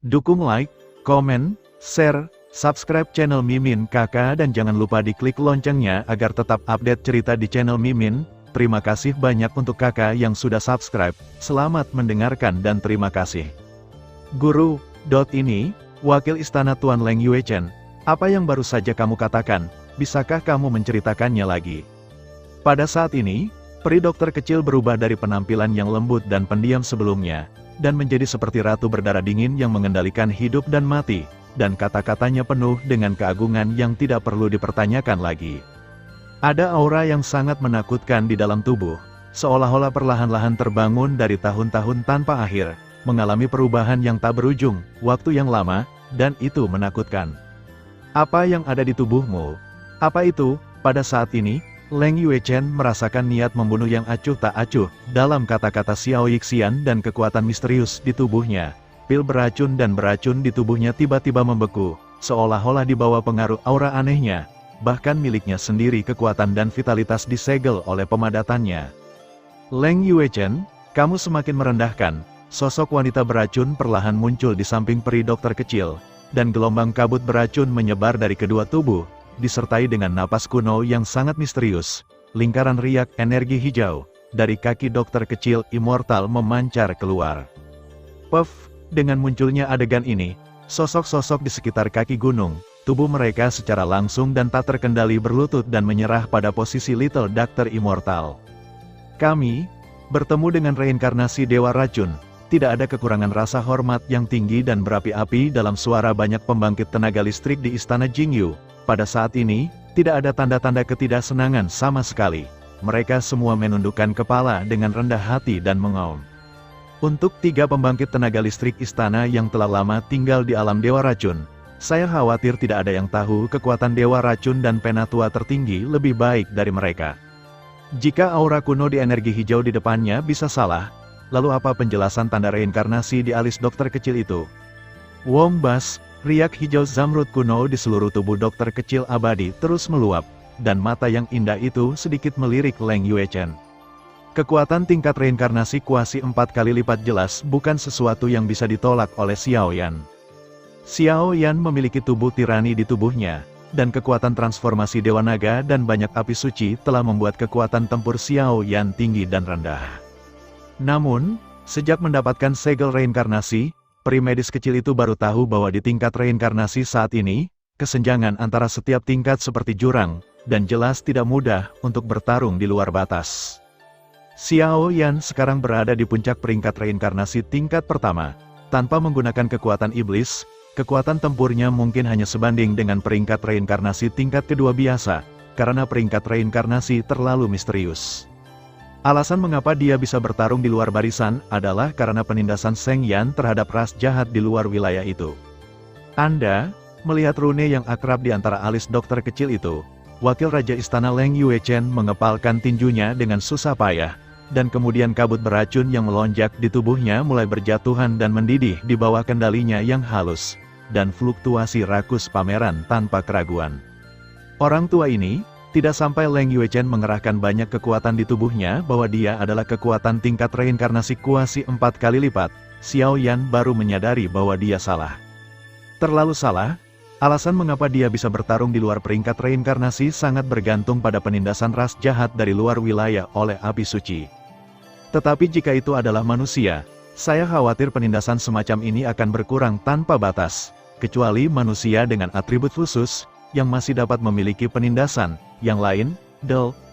Dukung like, komen, share, subscribe channel Mimin Kakak dan jangan lupa diklik loncengnya agar tetap update cerita di channel Mimin. Terima kasih banyak untuk kakak yang sudah subscribe. Selamat mendengarkan dan terima kasih. Guru, ini, Wakil Istana Tuan Leng Yuechen. Apa yang baru saja kamu katakan, bisakah kamu menceritakannya lagi? Pada saat ini, peri dokter kecil berubah dari penampilan yang lembut dan pendiam sebelumnya, dan menjadi seperti ratu berdarah dingin yang mengendalikan hidup dan mati, dan kata-katanya penuh dengan keagungan yang tidak perlu dipertanyakan lagi. Ada aura yang sangat menakutkan di dalam tubuh, seolah-olah perlahan-lahan terbangun dari tahun-tahun tanpa akhir, mengalami perubahan yang tak berujung, waktu yang lama, dan itu menakutkan. Apa yang ada di tubuhmu? Apa itu? Pada saat ini, Leng Yuechen merasakan niat membunuh yang acuh tak acuh, dalam kata-kata Xiao Yixian dan kekuatan misterius di tubuhnya. Pil beracun dan beracun di tubuhnya tiba-tiba membeku, seolah-olah di bawah pengaruh aura anehnya. Bahkan miliknya sendiri kekuatan dan vitalitas disegel oleh pemadatannya. Leng Yuechen, kamu semakin merendahkan. Sosok wanita beracun perlahan muncul di samping peri dokter kecil, dan gelombang kabut beracun menyebar dari kedua tubuh, disertai dengan napas kuno yang sangat misterius. Lingkaran riak energi hijau dari kaki dokter kecil immortal memancar keluar. Puff, dengan munculnya adegan ini, sosok-sosok di sekitar kaki gunung, tubuh mereka secara langsung dan tak terkendali berlutut dan menyerah pada posisi Little Doctor Immortal. Kami bertemu dengan reinkarnasi Dewa Racun. Tidak ada kekurangan rasa hormat yang tinggi dan berapi-api dalam suara banyak pembangkit tenaga listrik di Istana Jingyu. Pada saat ini, tidak ada tanda-tanda ketidaksenangan sama sekali. Mereka semua menundukkan kepala dengan rendah hati dan mengaum. Untuk 3 pembangkit tenaga listrik istana yang telah lama tinggal di alam Dewa Racun, saya khawatir tidak ada yang tahu kekuatan Dewa Racun dan Penatua tertinggi lebih baik dari mereka. Jika aura kuno di energi hijau di depannya bisa salah, lalu apa penjelasan tanda reinkarnasi di alis dokter kecil itu? Wombas, riak hijau zamrud kuno di seluruh tubuh dokter kecil abadi terus meluap, dan mata yang indah itu sedikit melirik Leng Yuechen. Kekuatan tingkat reinkarnasi kuasi 4 kali lipat jelas bukan sesuatu yang bisa ditolak oleh Xiao Yan. Xiao Yan memiliki tubuh tirani di tubuhnya, dan kekuatan transformasi Dewa Naga dan banyak api suci telah membuat kekuatan tempur Xiao Yan tinggi dan rendah. Namun, sejak mendapatkan segel reinkarnasi, peri medis kecil itu baru tahu bahwa di tingkat reinkarnasi saat ini, kesenjangan antara setiap tingkat seperti jurang, dan jelas tidak mudah untuk bertarung di luar batas. Xiao Yan sekarang berada di puncak peringkat reinkarnasi tingkat pertama. Tanpa menggunakan kekuatan iblis, kekuatan tempurnya mungkin hanya sebanding dengan peringkat reinkarnasi tingkat kedua biasa, karena peringkat reinkarnasi terlalu misterius. Alasan mengapa dia bisa bertarung di luar barisan adalah karena penindasan Seng Yan terhadap ras jahat di luar wilayah itu. Anda melihat rune yang akrab di antara alis dokter kecil itu. Wakil Raja Istana Leng Yuechen mengepalkan tinjunya dengan susah payah, dan kemudian kabut beracun yang melonjak di tubuhnya mulai berjatuhan dan mendidih di bawah kendalinya yang halus, dan fluktuasi rakus pameran tanpa keraguan. Orang tua ini tidak sampai Leng Yuechen mengerahkan banyak kekuatan di tubuhnya bahwa dia adalah kekuatan tingkat reinkarnasi kuasi 4 kali lipat, Xiao Yan baru menyadari bahwa dia salah. Terlalu salah. Alasan mengapa dia bisa bertarung di luar peringkat reinkarnasi sangat bergantung pada penindasan ras jahat dari luar wilayah oleh api suci. Tetapi jika itu adalah manusia, saya khawatir penindasan semacam ini akan berkurang tanpa batas, kecuali manusia dengan atribut khusus, yang masih dapat memiliki penindasan. Yang lain,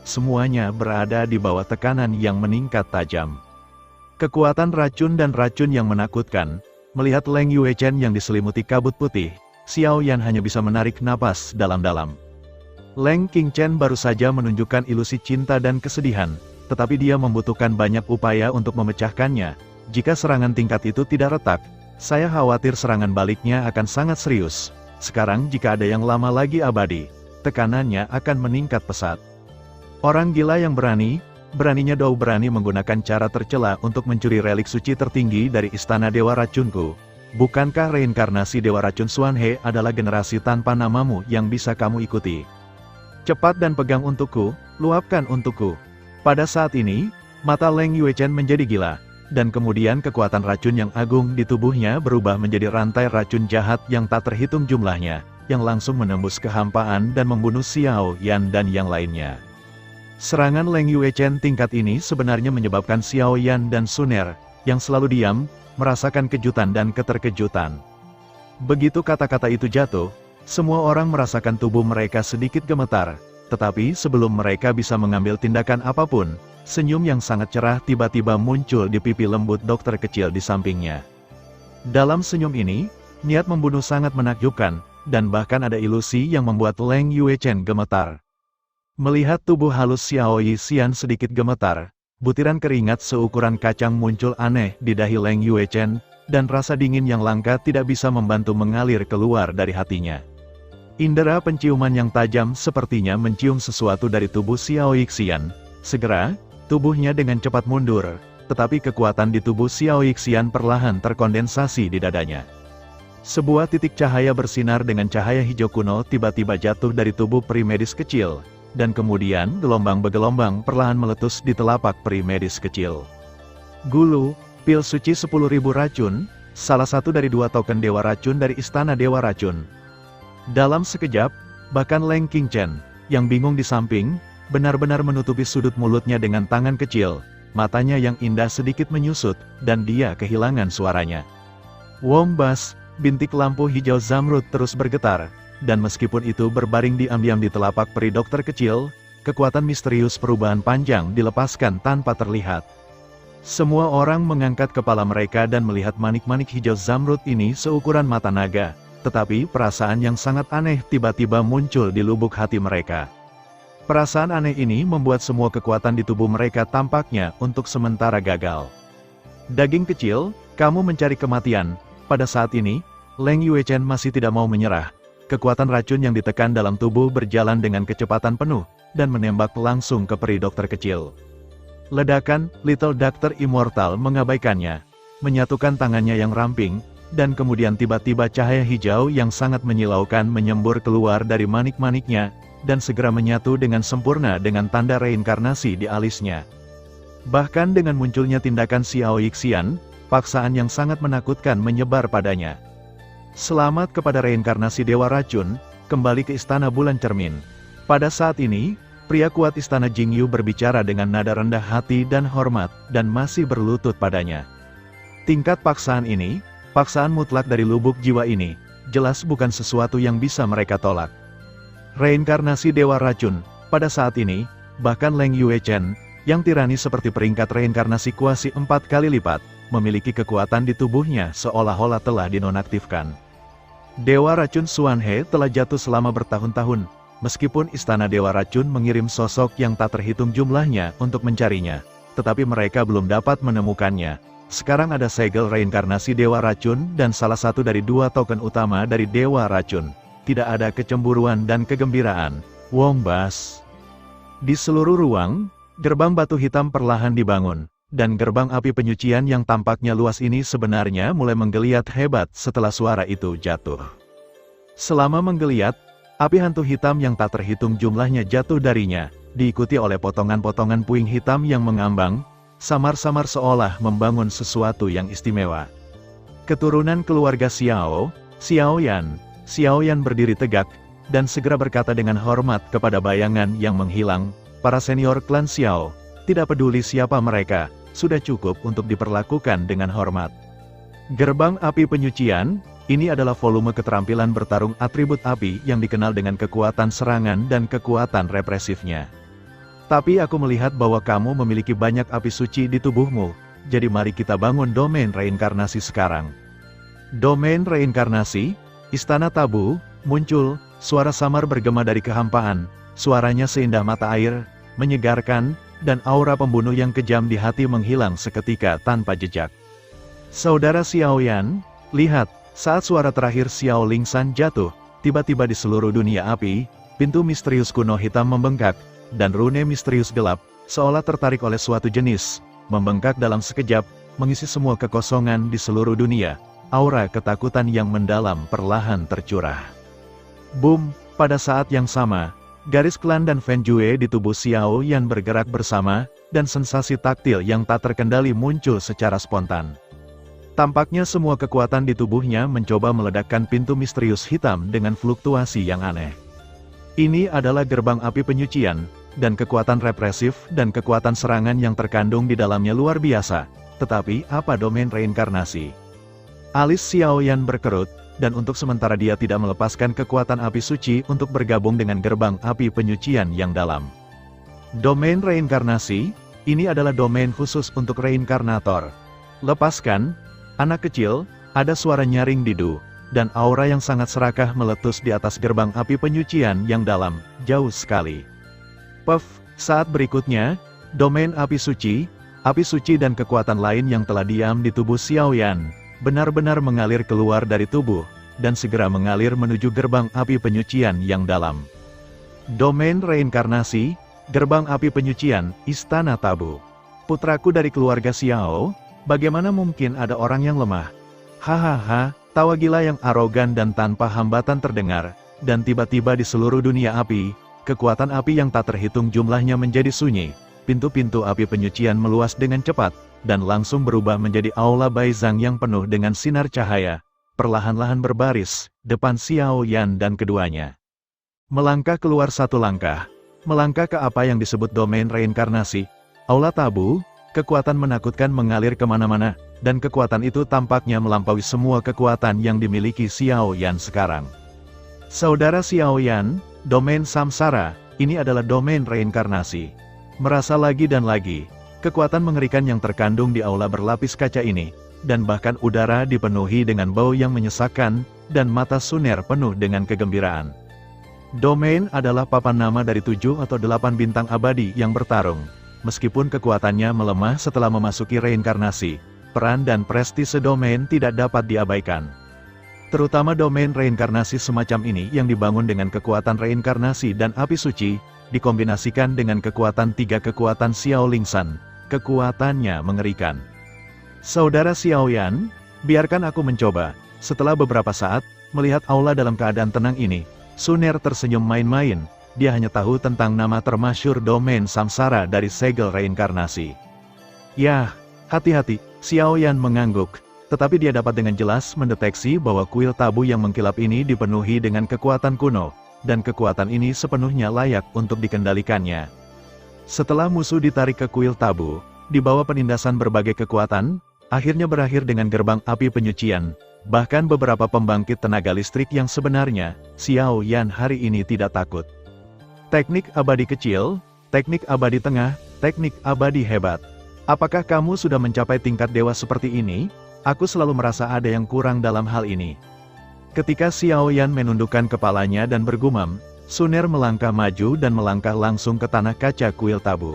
semuanya berada di bawah tekanan yang meningkat tajam. Kekuatan racun dan racun yang menakutkan. Melihat Leng Yuechen yang diselimuti kabut putih, Xiao Yan hanya bisa menarik napas dalam-dalam. Leng Qingchen baru saja menunjukkan ilusi cinta dan kesedihan, tetapi dia membutuhkan banyak upaya untuk memecahkannya. Jika serangan tingkat itu tidak retak, saya khawatir serangan baliknya akan sangat serius. Sekarang jika ada yang lama lagi abadi, tekanannya akan meningkat pesat. Orang gila yang beraninya Dou berani menggunakan cara tercela untuk mencuri relik suci tertinggi dari Istana Dewa Racunku. Bukankah reinkarnasi Dewa Racun Xuanhe adalah generasi tanpa namamu yang bisa kamu ikuti? Cepat dan pegang untukku, luapkan untukku. Pada saat ini, mata Leng Yuechen menjadi gila. dan kemudian kekuatan racun yang agung di tubuhnya berubah menjadi rantai racun jahat yang tak terhitung jumlahnya, yang langsung menembus kehampaan dan membunuh Xiao Yan dan yang lainnya. Serangan Leng Yuechen tingkat ini sebenarnya menyebabkan Xiao Yan dan Suner, yang selalu diam, merasakan kejutan dan keterkejutan. Begitu kata-kata itu jatuh, semua orang merasakan tubuh mereka sedikit gemetar, tetapi sebelum mereka bisa mengambil tindakan apapun, senyum yang sangat cerah tiba-tiba muncul di pipi lembut dokter kecil di sampingnya. Dalam senyum ini, niat membunuh sangat menakjubkan, dan bahkan ada ilusi yang membuat Leng Yuechen gemetar. Melihat tubuh halus Xiao Yixian sedikit gemetar, butiran keringat seukuran kacang muncul aneh di dahi Leng Yuechen, dan rasa dingin yang langka tidak bisa membantu mengalir keluar dari hatinya. Indera penciuman yang tajam sepertinya mencium sesuatu dari tubuh Xiao Yixian. Segera, tubuhnya dengan cepat mundur, tetapi kekuatan di tubuh Xiao Yixian perlahan terkondensasi di dadanya. Sebuah titik cahaya bersinar dengan cahaya hijau kuno tiba-tiba jatuh dari tubuh peri medis kecil, dan kemudian gelombang bergelombang perlahan meletus di telapak peri medis kecil. Gulu, pil suci 10.000 racun, salah satu dari 2 token Dewa Racun dari Istana Dewa Racun. Dalam sekejap, bahkan Leng Qingchen, yang bingung di samping, benar-benar menutupi sudut mulutnya dengan tangan kecil, matanya yang indah sedikit menyusut, dan dia kehilangan suaranya. Wombas, bintik lampu hijau zamrud terus bergetar, dan meskipun itu berbaring diam-diam di telapak peri dokter kecil, kekuatan misterius perubahan panjang dilepaskan tanpa terlihat. Semua orang mengangkat kepala mereka dan melihat manik-manik hijau zamrud ini seukuran mata naga, tetapi perasaan yang sangat aneh tiba-tiba muncul di lubuk hati mereka. Perasaan aneh ini membuat semua kekuatan di tubuh mereka tampaknya untuk sementara gagal. Daging kecil, kamu mencari kematian. Pada saat ini, Leng Yuechen masih tidak mau menyerah. Kekuatan racun yang ditekan dalam tubuh berjalan dengan kecepatan penuh, dan menembak langsung ke peri dokter kecil. Ledakan, Little Doctor Immortal mengabaikannya, menyatukan tangannya yang ramping, dan kemudian tiba-tiba cahaya hijau yang sangat menyilaukan menyembur keluar dari manik-maniknya, dan segera menyatu dengan sempurna dengan tanda reinkarnasi di alisnya. Bahkan dengan munculnya tindakan Xiao Yixian, paksaan yang sangat menakutkan menyebar padanya. Selamat kepada reinkarnasi Dewa Racun, kembali ke Istana Bulan Cermin. Pada saat ini, pria kuat Istana Jingyu berbicara dengan nada rendah hati dan hormat, dan masih berlutut padanya. Tingkat paksaan ini, paksaan mutlak dari lubuk jiwa ini, jelas bukan sesuatu yang bisa mereka tolak. Reinkarnasi Dewa Racun, pada saat ini, bahkan Leng Yuechen, yang tirani seperti peringkat reinkarnasi kuasi 4 kali lipat, memiliki kekuatan di tubuhnya seolah-olah telah dinonaktifkan. Dewa Racun Xuanhe telah jatuh selama bertahun-tahun, meskipun Istana Dewa Racun mengirim sosok yang tak terhitung jumlahnya untuk mencarinya, tetapi mereka belum dapat menemukannya. Sekarang ada segel reinkarnasi Dewa Racun dan salah satu dari 2 token utama dari Dewa Racun. Tidak ada kecemburuan dan kegembiraan. Wombas. Di seluruh ruang, gerbang batu hitam perlahan dibangun, dan gerbang api penyucian yang tampaknya luas ini sebenarnya mulai menggeliat hebat setelah suara itu jatuh. Selama menggeliat, api hantu hitam yang tak terhitung jumlahnya jatuh darinya, diikuti oleh potongan-potongan puing hitam yang mengambang, samar-samar seolah membangun sesuatu yang istimewa. Keturunan keluarga Xiao, Xiao Yan berdiri tegak, dan segera berkata dengan hormat kepada bayangan yang menghilang, para senior klan Xiao, tidak peduli siapa mereka, sudah cukup untuk diperlakukan dengan hormat. Gerbang api penyucian, ini adalah volume keterampilan bertarung atribut api yang dikenal dengan kekuatan serangan dan kekuatan represifnya. Tapi aku melihat bahwa kamu memiliki banyak api suci di tubuhmu, jadi mari kita bangun domain reinkarnasi sekarang. Domain reinkarnasi, Istana Tabu, muncul, suara samar bergema dari kehampaan, suaranya seindah mata air, menyegarkan, dan aura pembunuh yang kejam di hati menghilang seketika tanpa jejak. Saudara Xiao Yan, lihat, saat suara terakhir Xiao Lingsan jatuh, tiba-tiba di seluruh dunia api, pintu misterius kuno hitam membengkak, dan rune misterius gelap, seolah tertarik oleh suatu jenis, membengkak dalam sekejap, mengisi semua kekosongan di seluruh dunia. Aura ketakutan yang mendalam perlahan tercurah. Boom, pada saat yang sama, Garis klan dan Fenjue di tubuh Xiao Yan bergerak bersama, dan sensasi taktil yang tak terkendali muncul secara spontan. Tampaknya semua kekuatan di tubuhnya mencoba meledakkan pintu misterius hitam dengan fluktuasi yang aneh. Ini adalah gerbang api penyucian, dan kekuatan represif dan kekuatan serangan yang terkandung di dalamnya luar biasa. Tetapi, apa domain reinkarnasi? Alis Xiao Yan berkerut, dan untuk sementara dia tidak melepaskan kekuatan api suci untuk bergabung dengan gerbang api penyucian yang dalam. Domain reinkarnasi, ini adalah domain khusus untuk reinkarnator. Lepaskan, anak kecil, ada suara nyaring didu, dan aura yang sangat serakah meletus di atas gerbang api penyucian yang dalam, jauh sekali. Puff, saat berikutnya, domain api suci dan kekuatan lain yang telah diam di tubuh Xiao Yan, benar-benar mengalir keluar dari tubuh, dan segera mengalir menuju gerbang api penyucian yang dalam. Domain reinkarnasi, gerbang api penyucian, istana tabu. Putraku dari keluarga Xiao, bagaimana mungkin ada orang yang lemah? Hahaha, tawa gila yang arogan dan tanpa hambatan terdengar, dan tiba-tiba di seluruh dunia api, kekuatan api yang tak terhitung jumlahnya menjadi sunyi, pintu-pintu api penyucian meluas dengan cepat, dan langsung berubah menjadi aula Baizang yang penuh dengan sinar cahaya, perlahan-lahan berbaris, depan Xiao Yan dan keduanya. Melangkah keluar satu langkah, melangkah ke apa yang disebut domain reinkarnasi, aula tabu, kekuatan menakutkan mengalir kemana-mana, dan kekuatan itu tampaknya melampaui semua kekuatan yang dimiliki Xiao Yan sekarang. Saudara Xiao Yan, domain samsara, ini adalah domain reinkarnasi. Merasa lagi dan lagi, kekuatan mengerikan yang terkandung di aula berlapis kaca ini, dan bahkan udara dipenuhi dengan bau yang menyesakkan, dan mata Suner penuh dengan kegembiraan. Domain adalah papan nama dari 7 atau 8 bintang abadi yang bertarung. Meskipun kekuatannya melemah setelah memasuki reinkarnasi, peran dan prestise domain tidak dapat diabaikan. Terutama domain reinkarnasi semacam ini yang dibangun dengan kekuatan reinkarnasi dan api suci, dikombinasikan dengan kekuatan 3 kekuatan Xiao Lingsan. Kekuatannya mengerikan. Saudara Xiao Yan, biarkan aku mencoba. Setelah beberapa saat, melihat aula dalam keadaan tenang ini, Suner tersenyum main-main. Dia hanya tahu tentang nama termasyur domain samsara dari segel reinkarnasi. Yah, hati-hati, Xiao Yan mengangguk. Tetapi dia dapat dengan jelas mendeteksi bahwa kuil tabu yang mengkilap ini dipenuhi dengan kekuatan kuno, dan kekuatan ini sepenuhnya layak untuk dikendalikannya. Setelah musuh ditarik ke kuil tabu, di bawah penindasan berbagai kekuatan, akhirnya berakhir dengan gerbang api penyucian, bahkan beberapa pembangkit tenaga listrik yang sebenarnya, Xiao Yan hari ini tidak takut. Teknik abadi kecil, teknik abadi tengah, teknik abadi hebat. Apakah kamu sudah mencapai tingkat dewa seperti ini? Aku selalu merasa ada yang kurang dalam hal ini. Ketika Xiao Yan menundukkan kepalanya dan bergumam, Suner melangkah maju dan melangkah langsung ke tanah kaca kuil tabu.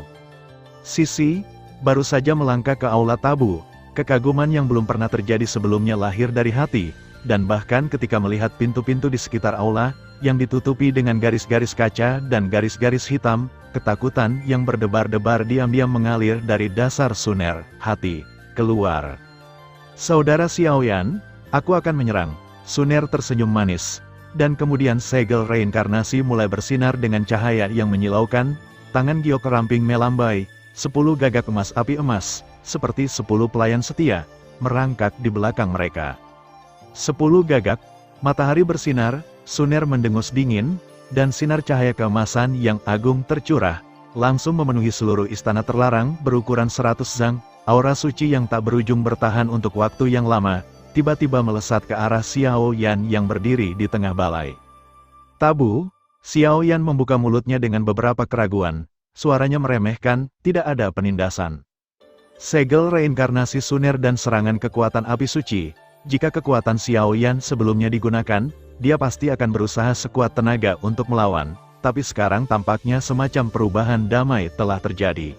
Sisi, baru saja melangkah ke aula tabu, kekaguman yang belum pernah terjadi sebelumnya lahir dari hati, dan bahkan ketika melihat pintu-pintu di sekitar aula, yang ditutupi dengan garis-garis kaca dan garis-garis hitam, ketakutan yang berdebar-debar diam-diam mengalir dari dasar Suner, hati, keluar. Saudara Xiao Yan, aku akan menyerang. Suner tersenyum manis. Dan kemudian segel reinkarnasi mulai bersinar dengan cahaya yang menyilaukan, tangan giok ramping melambai, 10 gagak emas api emas, seperti 10 pelayan setia, merangkak di belakang mereka. 10 gagak, matahari bersinar, Suner mendengus dingin, dan sinar cahaya keemasan yang agung tercurah, langsung memenuhi seluruh istana terlarang berukuran 100 zang, aura suci yang tak berujung bertahan untuk waktu yang lama, tiba-tiba melesat ke arah Xiao Yan yang berdiri di tengah balai. Tabu, Xiao Yan membuka mulutnya dengan beberapa keraguan, suaranya meremehkan, tidak ada penindasan. Segel reinkarnasi Suner dan serangan kekuatan api suci, jika kekuatan Xiao Yan sebelumnya digunakan, dia pasti akan berusaha sekuat tenaga untuk melawan, tapi sekarang tampaknya semacam perubahan damai telah terjadi.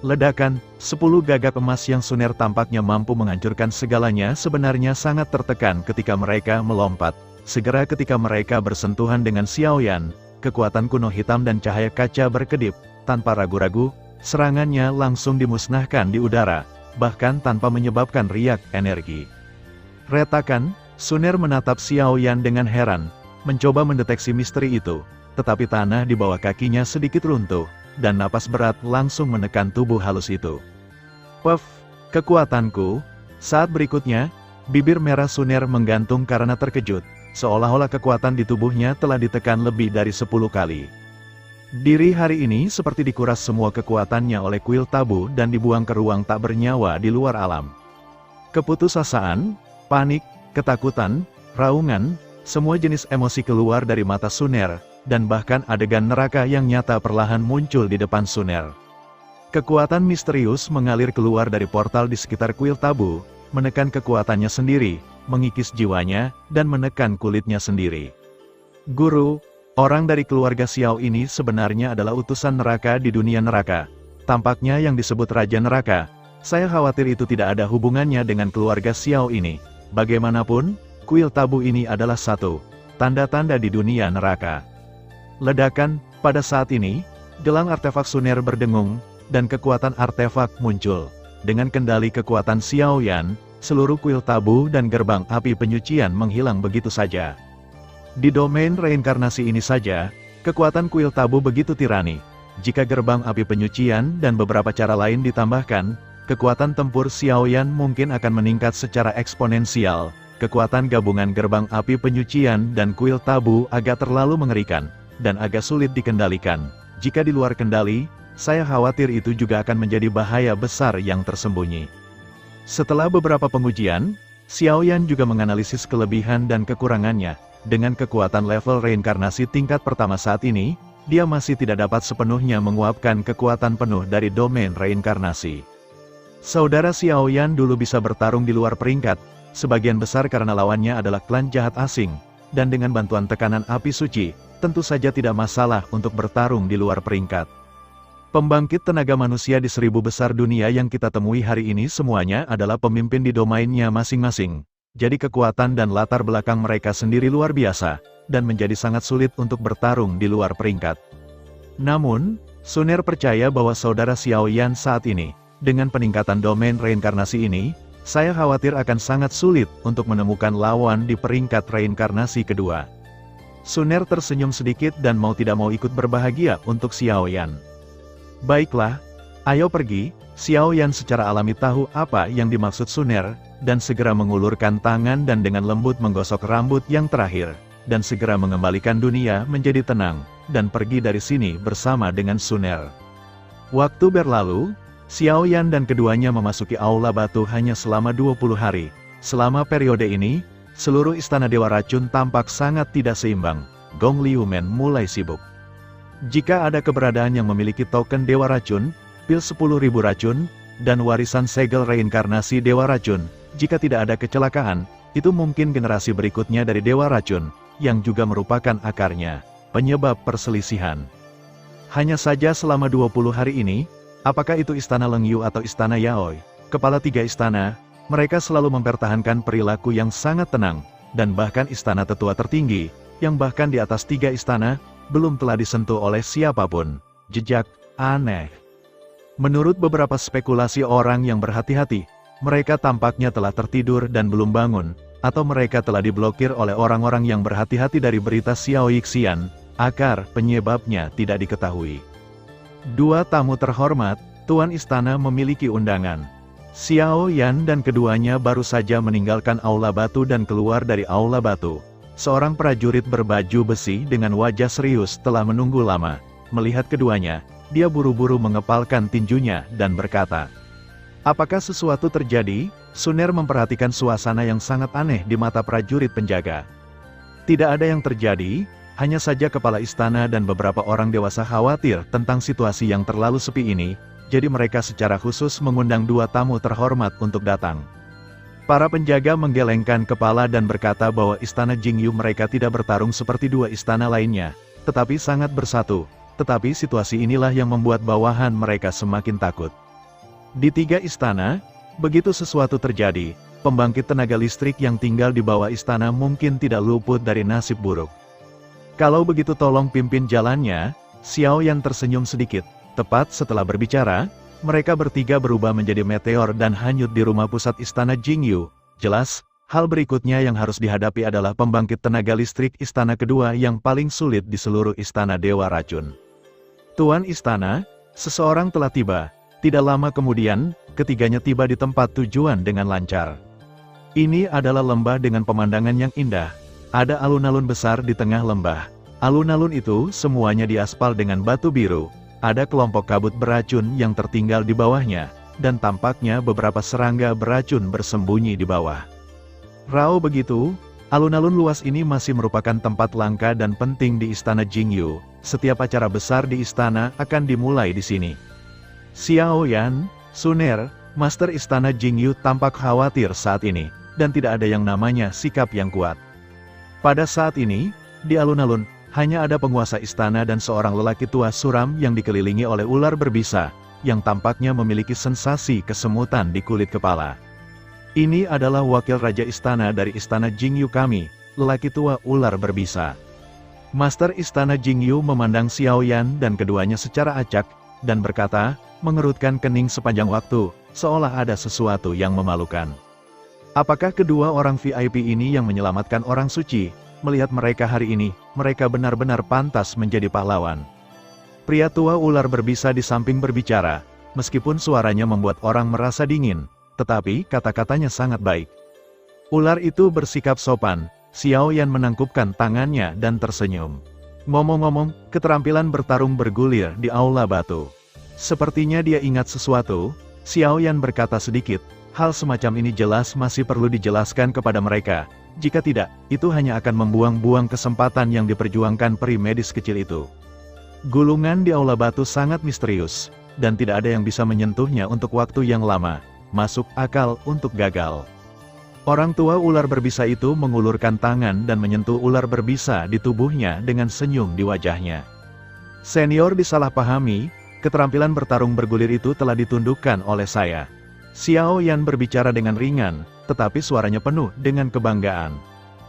Ledakan, 10 gagak emas yang Suner tampaknya mampu menghancurkan segalanya sebenarnya sangat tertekan ketika mereka melompat. Segera ketika mereka bersentuhan dengan Xiao Yan, kekuatan kuno hitam dan cahaya kaca berkedip, tanpa ragu-ragu, serangannya langsung dimusnahkan di udara, bahkan tanpa menyebabkan riak energi. Retakan, Suner menatap Xiao Yan dengan heran, mencoba mendeteksi misteri itu, tetapi tanah di bawah kakinya sedikit runtuh, dan napas berat langsung menekan tubuh halus itu. Puff, kekuatanku. Saat berikutnya, bibir merah Suner menggantung karena terkejut, seolah-olah kekuatan di tubuhnya telah ditekan lebih dari 10 kali. Diri hari ini seperti dikuras semua kekuatannya oleh kuil tabu dan dibuang ke ruang tak bernyawa di luar alam. Keputusasaan, panik, ketakutan, raungan, semua jenis emosi keluar dari mata Suner, dan bahkan adegan neraka yang nyata perlahan muncul di depan Suner. Kekuatan misterius mengalir keluar dari portal di sekitar kuil tabu, menekan kekuatannya sendiri, mengikis jiwanya, dan menekan kulitnya sendiri. Guru, orang dari keluarga Xiao ini sebenarnya adalah utusan neraka di dunia neraka. Tampaknya yang disebut Raja Neraka. Saya khawatir itu tidak ada hubungannya dengan keluarga Xiao ini. Bagaimanapun, kuil tabu ini adalah satu tanda-tanda di dunia neraka. Ledakan, pada saat ini, gelang artefak Suner berdengung, dan kekuatan artefak muncul. Dengan kendali kekuatan Xiao Yan, seluruh kuil tabu dan gerbang api penyucian menghilang begitu saja. Di domain reinkarnasi ini saja, kekuatan kuil tabu begitu tirani. Jika gerbang api penyucian dan beberapa cara lain ditambahkan, kekuatan tempur Xiao Yan mungkin akan meningkat secara eksponensial. Kekuatan gabungan gerbang api penyucian dan kuil tabu agak terlalu mengerikan, dan agak sulit dikendalikan. Jika di luar kendali, saya khawatir itu juga akan menjadi bahaya besar yang tersembunyi. Setelah beberapa pengujian, Xiao Yan juga menganalisis kelebihan dan kekurangannya. Dengan kekuatan level reinkarnasi tingkat pertama saat ini, dia masih tidak dapat sepenuhnya menguapkan kekuatan penuh dari domain reinkarnasi. Saudara Xiao Yan dulu bisa bertarung di luar peringkat, sebagian besar karena lawannya adalah klan jahat asing, dan dengan bantuan tekanan api suci, tentu saja tidak masalah untuk bertarung di luar peringkat. Pembangkit tenaga manusia di 1000 besar dunia yang kita temui hari ini semuanya adalah pemimpin di domainnya masing-masing. Jadi kekuatan dan latar belakang mereka sendiri luar biasa, dan menjadi sangat sulit untuk bertarung di luar peringkat. Namun, Suner percaya bahwa saudara Xiao Yan saat ini, dengan peningkatan domain reinkarnasi ini, saya khawatir akan sangat sulit untuk menemukan lawan di peringkat reinkarnasi kedua. Suner tersenyum sedikit dan mau tidak mau ikut berbahagia untuk Xiao Yan. Baiklah, ayo pergi. Xiao Yan secara alami tahu apa yang dimaksud Suner, dan segera mengulurkan tangan dan dengan lembut menggosok rambut yang terakhir, dan segera mengembalikan dunia menjadi tenang, dan pergi dari sini bersama dengan Suner. Waktu berlalu, Xiao Yan dan keduanya memasuki Aula Batu hanya selama 20 hari. Selama periode ini, seluruh istana Dewa Racun tampak sangat tidak seimbang. Gong Liu Men mulai sibuk. Jika ada keberadaan yang memiliki token Dewa Racun, pil 10.000 racun, dan warisan segel reinkarnasi Dewa Racun, jika tidak ada kecelakaan, itu mungkin generasi berikutnya dari Dewa Racun, yang juga merupakan akarnya, penyebab perselisihan. Hanya saja selama 20 hari ini, apakah itu istana Lengyu atau istana Yaoi, kepala 3 istana, mereka selalu mempertahankan perilaku yang sangat tenang, dan bahkan istana tetua tertinggi, yang bahkan di atas 3 istana, belum telah disentuh oleh siapapun. Jejak aneh. Menurut beberapa spekulasi orang yang berhati-hati, mereka tampaknya telah tertidur dan belum bangun, atau mereka telah diblokir oleh orang-orang yang berhati-hati dari berita Xiao Yixian, akar penyebabnya tidak diketahui. 2 tamu terhormat, Tuan Istana memiliki undangan. Xiao Yan dan keduanya baru saja meninggalkan Aula Batu dan keluar dari Aula Batu. Seorang prajurit berbaju besi dengan wajah serius telah menunggu lama. Melihat keduanya, dia buru-buru mengepalkan tinjunya dan berkata, "Apakah sesuatu terjadi?" Suner memperhatikan suasana yang sangat aneh di mata prajurit penjaga. Tidak ada yang terjadi, hanya saja kepala istana dan beberapa orang dewasa khawatir tentang situasi yang terlalu sepi ini, jadi mereka secara khusus mengundang 2 tamu terhormat untuk datang. Para penjaga menggelengkan kepala dan berkata bahwa istana Jingyu mereka tidak bertarung seperti 2 istana lainnya, tetapi sangat bersatu. Tetapi situasi inilah yang membuat bawahan mereka semakin takut. Di 3 istana, begitu sesuatu terjadi, pembangkit tenaga listrik yang tinggal di bawah istana mungkin tidak luput dari nasib buruk. Kalau begitu tolong pimpin jalannya. Xiao Yan tersenyum sedikit. Tepat setelah berbicara, mereka bertiga berubah menjadi meteor dan hanyut di rumah pusat istana Jingyu. Jelas, Hal berikutnya yang harus dihadapi adalah pembangkit tenaga listrik istana kedua yang paling sulit di seluruh istana Dewa Racun. Tuan Istana, seseorang telah tiba. Tidak lama kemudian, ketiganya tiba di tempat tujuan dengan lancar. Ini adalah lembah dengan pemandangan yang indah. Ada alun-alun besar di tengah lembah. Alun-alun itu semuanya diaspal dengan batu biru. Ada kelompok kabut beracun yang tertinggal di bawahnya, dan tampaknya beberapa serangga beracun bersembunyi di bawah. Rao begitu, alun-alun luas ini masih merupakan tempat langka dan penting di istana Jingyu. Setiap acara besar di istana akan dimulai di sini. Xiao Yan, Suner, Master Istana Jingyu tampak khawatir saat ini, dan tidak ada yang namanya sikap yang kuat. Pada saat ini, di alun-alun, hanya ada penguasa istana dan seorang lelaki tua suram yang dikelilingi oleh ular berbisa, yang tampaknya memiliki sensasi kesemutan di kulit kepala. Ini adalah wakil raja istana dari istana Jingyu kami, lelaki tua ular berbisa. Master Istana Jingyu memandang Xiao Yan dan keduanya secara acak, dan berkata, mengerutkan kening sepanjang waktu, seolah ada sesuatu yang memalukan. Apakah kedua orang VIP ini yang menyelamatkan orang suci? Melihat mereka hari ini, mereka benar-benar pantas menjadi pahlawan. Pria tua ular berbisa di samping berbicara, meskipun suaranya membuat orang merasa dingin, tetapi kata-katanya sangat baik. Ular itu bersikap sopan. Xiao Yan menangkupkan tangannya dan tersenyum. Ngomong-ngomong, keterampilan bertarung bergulir di aula batu. Sepertinya dia ingat sesuatu. Xiao Yan berkata sedikit, hal semacam ini jelas masih perlu dijelaskan kepada mereka. Jika tidak, itu hanya akan membuang-buang kesempatan yang diperjuangkan peri medis kecil itu. Gulungan di aula batu sangat misterius, dan tidak ada yang bisa menyentuhnya untuk waktu yang lama. Masuk akal untuk gagal. Orang tua ular berbisa itu mengulurkan tangan dan menyentuh ular berbisa di tubuhnya dengan senyum di wajahnya. Senior disalahpahami, keterampilan bertarung bergulir itu telah ditundukkan oleh saya. Xiao Yan berbicara dengan ringan, tetapi suaranya penuh dengan kebanggaan.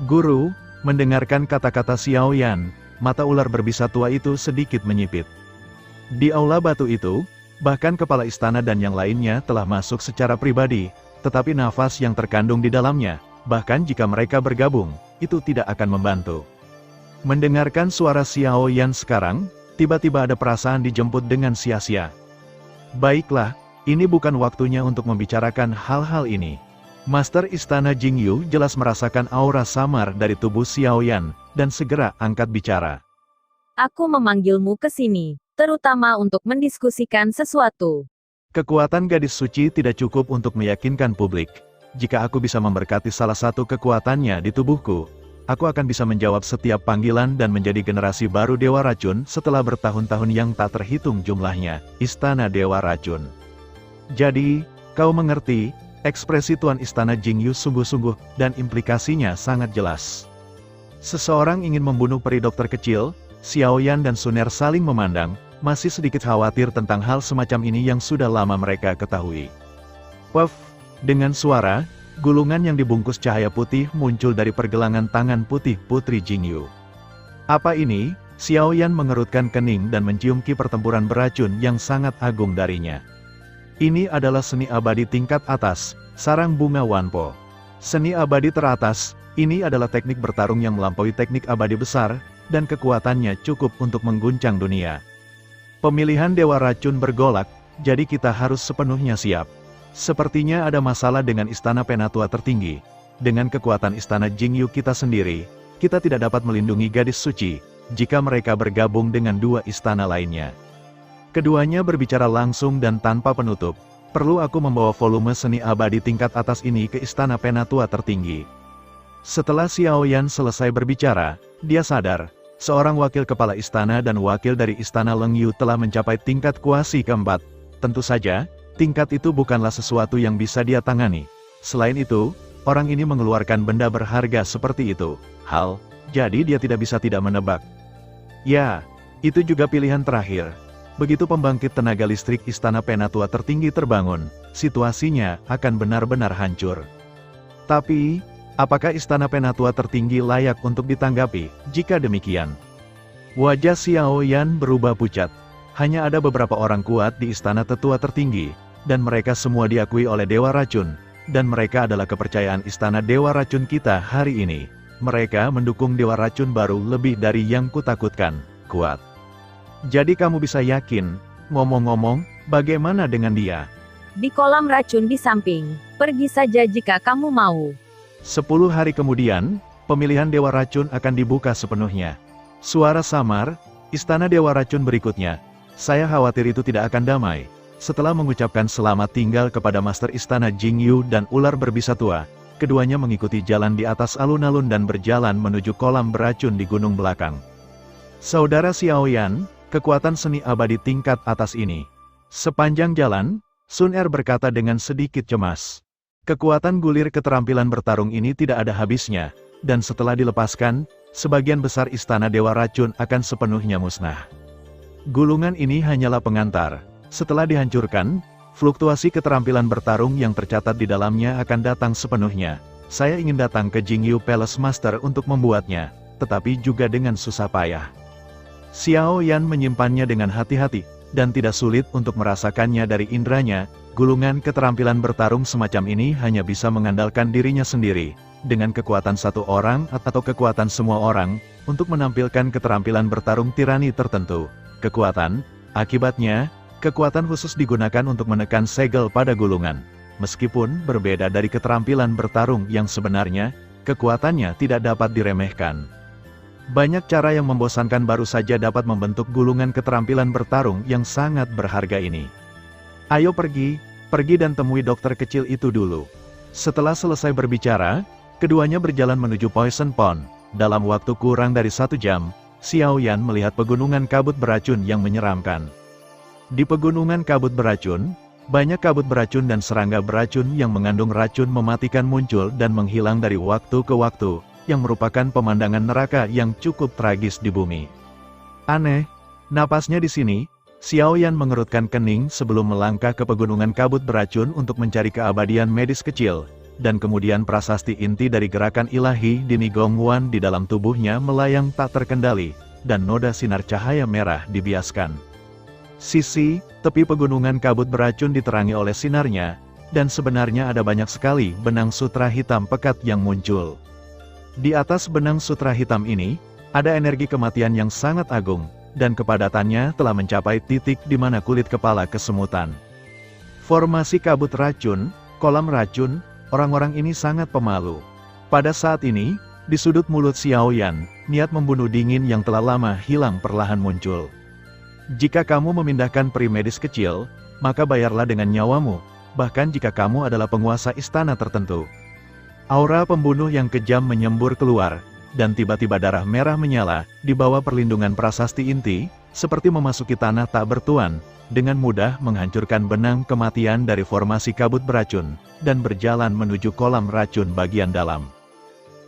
Guru, mendengarkan kata-kata Xiao Yan, mata ular berbisa tua itu sedikit menyipit. Di aula batu itu, bahkan kepala istana dan yang lainnya telah masuk secara pribadi, tetapi nafas yang terkandung di dalamnya, bahkan jika mereka bergabung, itu tidak akan membantu. Mendengarkan suara Xiao Yan sekarang, tiba-tiba ada perasaan dijemput dengan sia-sia. Baiklah, ini bukan waktunya untuk membicarakan hal-hal ini. Master Istana Jingyu jelas merasakan aura samar dari tubuh Xiao Yan, dan segera angkat bicara. Aku memanggilmu ke sini, terutama untuk mendiskusikan sesuatu. Kekuatan gadis suci tidak cukup untuk meyakinkan publik. Jika aku bisa memberkati salah satu kekuatannya di tubuhku, aku akan bisa menjawab setiap panggilan dan menjadi generasi baru Dewa Racun setelah bertahun-tahun yang tak terhitung jumlahnya, Istana Dewa Racun. Jadi, kau mengerti, ekspresi Tuan Istana Jingyu sungguh-sungguh, dan implikasinya sangat jelas. Seseorang ingin membunuh peri dokter kecil. Xiao Yan dan Suner saling memandang, masih sedikit khawatir tentang hal semacam ini yang sudah lama mereka ketahui. Puff, dengan suara, gulungan yang dibungkus cahaya putih muncul dari pergelangan tangan putih Putri Jingyu. Apa ini? Xiao Yan mengerutkan kening dan mencium ki pertempuran beracun yang sangat agung darinya. Ini adalah seni abadi tingkat atas, sarang bunga Wanpo. Seni abadi teratas, ini adalah teknik bertarung yang melampaui teknik abadi besar, dan kekuatannya cukup untuk mengguncang dunia. Pemilihan Dewa Racun bergolak, jadi kita harus sepenuhnya siap. Sepertinya ada masalah dengan Istana Penatua tertinggi. Dengan kekuatan Istana Jingyu kita sendiri, kita tidak dapat melindungi gadis suci, jika mereka bergabung dengan dua istana lainnya. Keduanya berbicara langsung dan tanpa penutup. Perlu aku membawa volume seni abadi tingkat atas ini ke Istana Penatua tertinggi. Setelah Xiao Yan selesai berbicara, dia sadar, seorang wakil kepala istana dan wakil dari Istana Lengyu telah mencapai tingkat kuasi keempat. Tentu saja, tingkat itu bukanlah sesuatu yang bisa dia tangani. Selain itu, orang ini mengeluarkan benda berharga seperti itu. Jadi dia tidak bisa tidak menebak. Ya, itu juga pilihan terakhir. Begitu pembangkit tenaga listrik Istana Penatua tertinggi terbangun, situasinya akan benar-benar hancur. Tapi, apakah Istana Penatua tertinggi layak untuk ditanggapi? Jika demikian, wajah Xiao Yan berubah pucat. Hanya ada beberapa orang kuat di Istana Tetua tertinggi, dan mereka semua diakui oleh Dewa Racun. dan mereka adalah kepercayaan istana Dewa Racun kita hari ini. Mereka mendukung Dewa Racun baru lebih dari yang kutakutkan, kuat. Jadi kamu bisa yakin, ngomong-ngomong, bagaimana dengan dia? Di kolam racun di samping. Pergi saja jika kamu mau. 10 hari kemudian, pemilihan Dewa Racun akan dibuka sepenuhnya. Suara samar, istana Dewa Racun berikutnya. Saya khawatir itu tidak akan damai. Setelah mengucapkan selamat tinggal kepada Master Istana Jingyu dan ular berbisa tua, keduanya mengikuti jalan di atas alun-alun dan berjalan menuju kolam beracun di gunung belakang. Saudara Xiaoyan, kekuatan seni abadi tingkat atas ini. Sepanjang jalan, Sun Er berkata dengan sedikit cemas. Kekuatan gulir keterampilan bertarung ini tidak ada habisnya, dan setelah dilepaskan, sebagian besar istana Dewa Racun akan sepenuhnya musnah. Gulungan ini hanyalah pengantar. Setelah dihancurkan, fluktuasi keterampilan bertarung yang tercatat di dalamnya akan datang sepenuhnya. Saya ingin datang ke Jingyu Palace Master untuk membuatnya, tetapi juga dengan susah payah. Xiao Yan menyimpannya dengan hati-hati, dan tidak sulit untuk merasakannya dari indranya. Gulungan keterampilan bertarung semacam ini hanya bisa mengandalkan dirinya sendiri, dengan kekuatan satu orang atau kekuatan semua orang, untuk menampilkan keterampilan bertarung tirani tertentu. Akibatnya, kekuatan khusus digunakan untuk menekan segel pada gulungan. Meskipun berbeda dari keterampilan bertarung yang sebenarnya, kekuatannya tidak dapat diremehkan. Banyak cara yang membosankan baru saja dapat membentuk gulungan keterampilan bertarung yang sangat berharga ini. Ayo pergi dan temui dokter kecil itu dulu. Setelah selesai berbicara, keduanya berjalan menuju Poison Pond. Dalam waktu kurang dari 1 jam, Xiao Yan melihat pegunungan kabut beracun yang menyeramkan. Di pegunungan kabut beracun, banyak kabut beracun dan serangga beracun yang mengandung racun mematikan muncul dan menghilang dari waktu ke waktu, yang merupakan pemandangan neraka yang cukup tragis di bumi. Aneh, napasnya di sini. Xiao Yan mengerutkan kening sebelum melangkah ke pegunungan kabut beracun untuk mencari keabadian medis kecil, dan kemudian prasasti inti dari gerakan ilahi di Nigongwan di dalam tubuhnya melayang tak terkendali, dan noda sinar cahaya merah dibiaskan. Sisi, tepi pegunungan kabut beracun diterangi oleh sinarnya, dan sebenarnya ada banyak sekali benang sutra hitam pekat yang muncul. Di atas benang sutra hitam ini, ada energi kematian yang sangat agung, dan kepadatannya telah mencapai titik di mana kulit kepala kesemutan. Formasi kabut racun, kolam racun, orang-orang ini sangat pemalu. Pada saat ini, di sudut mulut Xiao Yan, niat membunuh dingin yang telah lama hilang perlahan muncul. Jika kamu memindahkan peri medis kecil, maka bayarlah dengan nyawamu, bahkan jika kamu adalah penguasa istana tertentu. Aura pembunuh yang kejam menyembur keluar, dan tiba-tiba darah merah menyala, di bawah perlindungan prasasti inti, seperti memasuki tanah tak bertuan, dengan mudah menghancurkan benang kematian dari formasi kabut beracun, dan berjalan menuju kolam racun bagian dalam.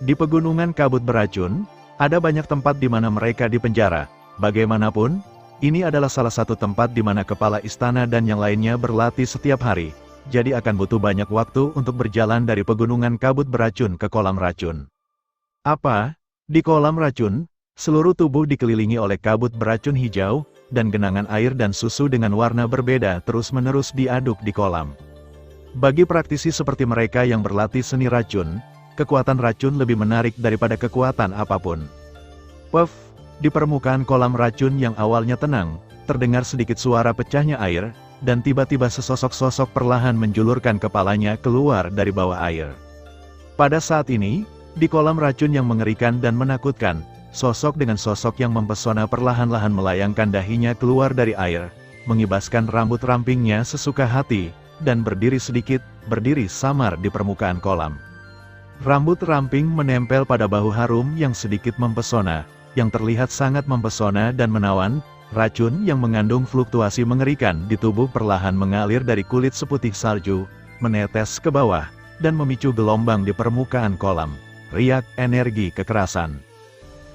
Di pegunungan kabut beracun, ada banyak tempat di mana mereka dipenjara. Bagaimanapun, ini adalah salah satu tempat di mana kepala istana dan yang lainnya berlatih setiap hari, jadi akan butuh banyak waktu untuk berjalan dari pegunungan kabut beracun ke kolam racun. Apa? Di kolam racun, seluruh tubuh dikelilingi oleh kabut beracun hijau, dan genangan air dan susu dengan warna berbeda terus-menerus diaduk di kolam. Bagi praktisi seperti mereka yang berlatih seni racun, kekuatan racun lebih menarik daripada kekuatan apapun. Puff, di permukaan kolam racun yang awalnya tenang, terdengar sedikit suara pecahnya air, dan tiba-tiba sesosok-sosok perlahan menjulurkan kepalanya keluar dari bawah air. Pada saat ini, di kolam racun yang mengerikan dan menakutkan, sosok dengan sosok yang mempesona perlahan-lahan melayangkan dahinya keluar dari air, mengibaskan rambut rampingnya sesuka hati, dan berdiri samar di permukaan kolam. Rambut ramping menempel pada bahu harum yang sedikit mempesona, yang terlihat sangat mempesona dan menawan. Racun yang mengandung fluktuasi mengerikan di tubuh perlahan mengalir dari kulit seputih salju, menetes ke bawah, dan memicu gelombang di permukaan kolam. Riak energi kekerasan.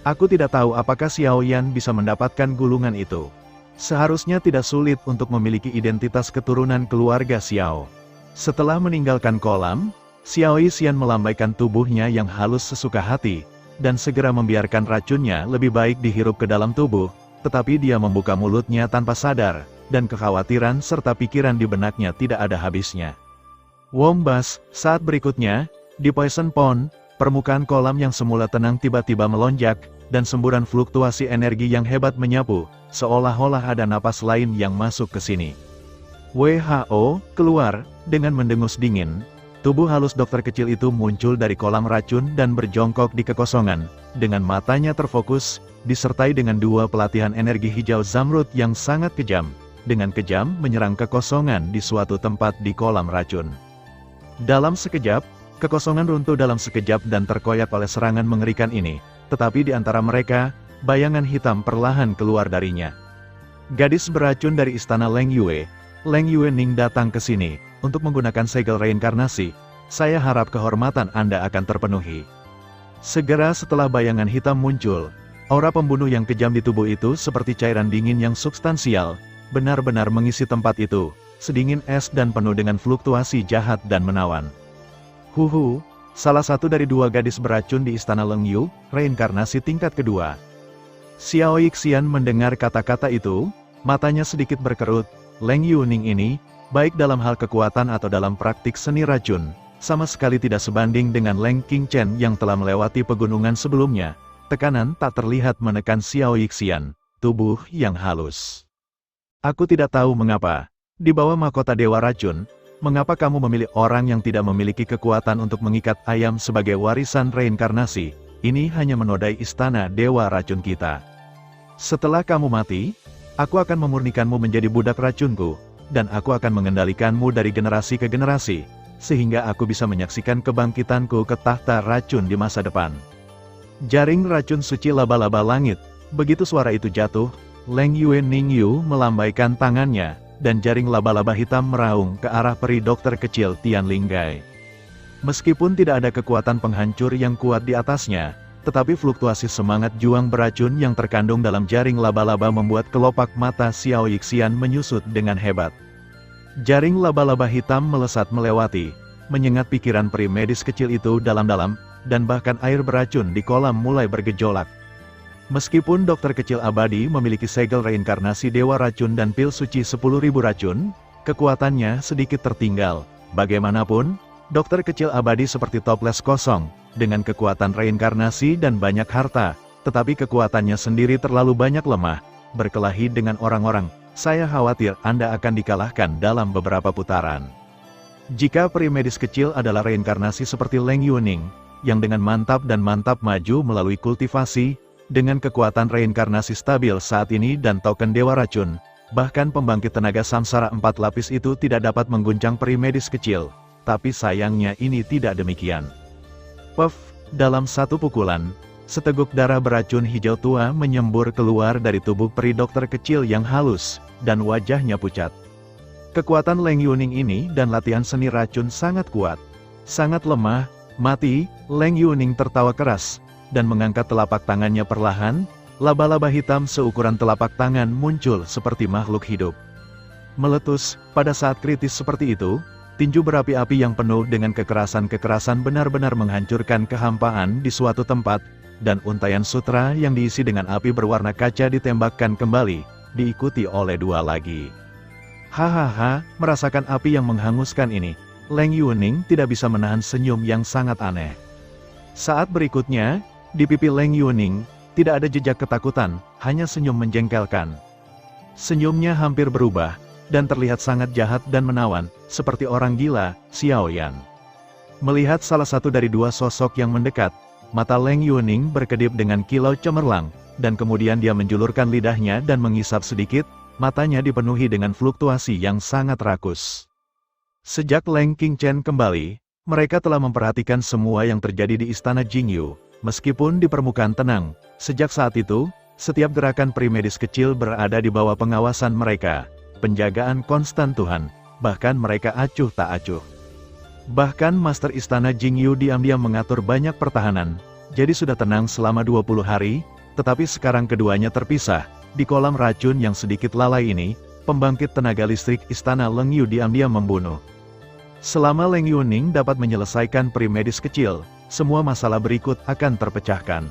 Aku tidak tahu apakah Xiao Yan bisa mendapatkan gulungan itu. Seharusnya tidak sulit untuk memiliki identitas keturunan keluarga Xiao. Setelah meninggalkan kolam, Xiao Yixian melambaikan tubuhnya yang halus sesuka hati, dan segera membiarkan racunnya lebih baik dihirup ke dalam tubuh, tetapi dia membuka mulutnya tanpa sadar, dan kekhawatiran serta pikiran di benaknya tidak ada habisnya. Wombas, saat berikutnya, di Poison Pond, permukaan kolam yang semula tenang tiba-tiba melonjak, dan semburan fluktuasi energi yang hebat menyapu, seolah-olah ada napas lain yang masuk ke sini. WHO keluar, dengan mendengus dingin. Tubuh halus dokter kecil itu muncul dari kolam racun dan berjongkok di kekosongan, dengan matanya terfokus, disertai dengan dua pelatihan energi hijau zamrud yang sangat kejam, dengan kejam menyerang kekosongan di suatu tempat di kolam racun. Dalam sekejap, kekosongan runtuh dalam sekejap dan terkoyak oleh serangan mengerikan ini, tetapi di antara mereka, bayangan hitam perlahan keluar darinya. Gadis beracun dari istana Leng Yue, Leng Yuening datang ke sini, untuk menggunakan segel reinkarnasi. Saya harap kehormatan Anda akan terpenuhi. Segera setelah bayangan hitam muncul, aura pembunuh yang kejam di tubuh itu seperti cairan dingin yang substansial, benar-benar mengisi tempat itu, sedingin es dan penuh dengan fluktuasi jahat dan menawan. Huhu, salah satu dari dua gadis beracun di istana Leng Yu, reinkarnasi tingkat kedua. Xiao Yixian mendengar kata-kata itu, matanya sedikit berkerut. Leng Yuning ini, baik dalam hal kekuatan atau dalam praktik seni racun, sama sekali tidak sebanding dengan Leng Qingchen yang telah melewati pegunungan sebelumnya. Tekanan tak terlihat menekan Xiao Yixian, tubuh yang halus. Aku tidak tahu mengapa, di bawah mahkota Dewa Racun, mengapa kamu memilih orang yang tidak memiliki kekuatan untuk mengikat ayam sebagai warisan reinkarnasi. Ini hanya menodai istana Dewa Racun kita. Setelah kamu mati, aku akan memurnikanmu menjadi budak racunku, dan aku akan mengendalikanmu dari generasi ke generasi, sehingga aku bisa menyaksikan kebangkitanku ke tahta racun di masa depan. Jaring racun suci laba-laba langit, begitu suara itu jatuh, Leng Yue Ningyu melambaikan tangannya, dan jaring laba-laba hitam meraung ke arah peri dokter kecil Tian Linggai. Meskipun tidak ada kekuatan penghancur yang kuat di atasnya, tetapi fluktuasi semangat juang beracun yang terkandung dalam jaring laba-laba membuat kelopak mata Xiao Yixian menyusut dengan hebat. Jaring laba-laba hitam melesat melewati, menyengat pikiran peri medis kecil itu dalam-dalam, dan bahkan air beracun di kolam mulai bergejolak. Meskipun dokter kecil abadi memiliki segel reinkarnasi Dewa Racun dan pil suci 10.000 racun, kekuatannya sedikit tertinggal. Bagaimanapun, dokter kecil abadi seperti toples kosong, dengan kekuatan reinkarnasi dan banyak harta, tetapi kekuatannya sendiri terlalu banyak lemah, berkelahi dengan orang-orang. Saya khawatir Anda akan dikalahkan dalam beberapa putaran. Jika peri medis kecil adalah reinkarnasi seperti Leng Yuning, yang dengan mantap dan mantap maju melalui kultivasi, dengan kekuatan reinkarnasi stabil saat ini dan token Dewa Racun, bahkan pembangkit tenaga samsara 4 lapis itu tidak dapat mengguncang peri medis kecil. Tapi sayangnya ini tidak demikian. Puff, dalam satu pukulan, seteguk darah beracun hijau tua menyembur keluar dari tubuh peri dokter kecil yang halus, dan wajahnya pucat. Kekuatan Leng Yuning ini dan latihan seni racun sangat kuat. Sangat lemah, mati, Leng Yuning tertawa keras, dan mengangkat telapak tangannya perlahan, laba-laba hitam seukuran telapak tangan muncul seperti makhluk hidup. Meletus, pada saat kritis seperti itu, tinju berapi-api yang penuh dengan kekerasan-kekerasan benar-benar menghancurkan kehampaan di suatu tempat, dan untayan sutra yang diisi dengan api berwarna kaca ditembakkan kembali, diikuti oleh 2 lagi. Hahaha, merasakan api yang menghanguskan ini, Leng Yuning tidak bisa menahan senyum yang sangat aneh. Saat berikutnya, di pipi Leng Yuning, tidak ada jejak ketakutan, hanya senyum menjengkelkan. Senyumnya hampir berubah, dan terlihat sangat jahat dan menawan, seperti orang gila, Xiao Yan. Melihat salah satu dari 2 sosok yang mendekat, mata Leng Yuning berkedip dengan kilau cemerlang, dan kemudian dia menjulurkan lidahnya dan mengisap sedikit, matanya dipenuhi dengan fluktuasi yang sangat rakus. Sejak Leng Qingchen kembali, mereka telah memperhatikan semua yang terjadi di istana Jingyu, meskipun di permukaan tenang. Sejak saat itu, setiap gerakan peri medis kecil berada di bawah pengawasan mereka, penjagaan konstan Tuhan, bahkan mereka acuh tak acuh. Bahkan Master Istana Jingyu diam-diam mengatur banyak pertahanan, jadi sudah tenang selama 20 hari, tetapi sekarang keduanya terpisah. Di kolam racun yang sedikit lalai ini, pembangkit tenaga listrik Istana Leng Yu diam-diam membunuh. Selama Leng Yuning dapat menyelesaikan peri medis kecil, semua masalah berikut akan terpecahkan.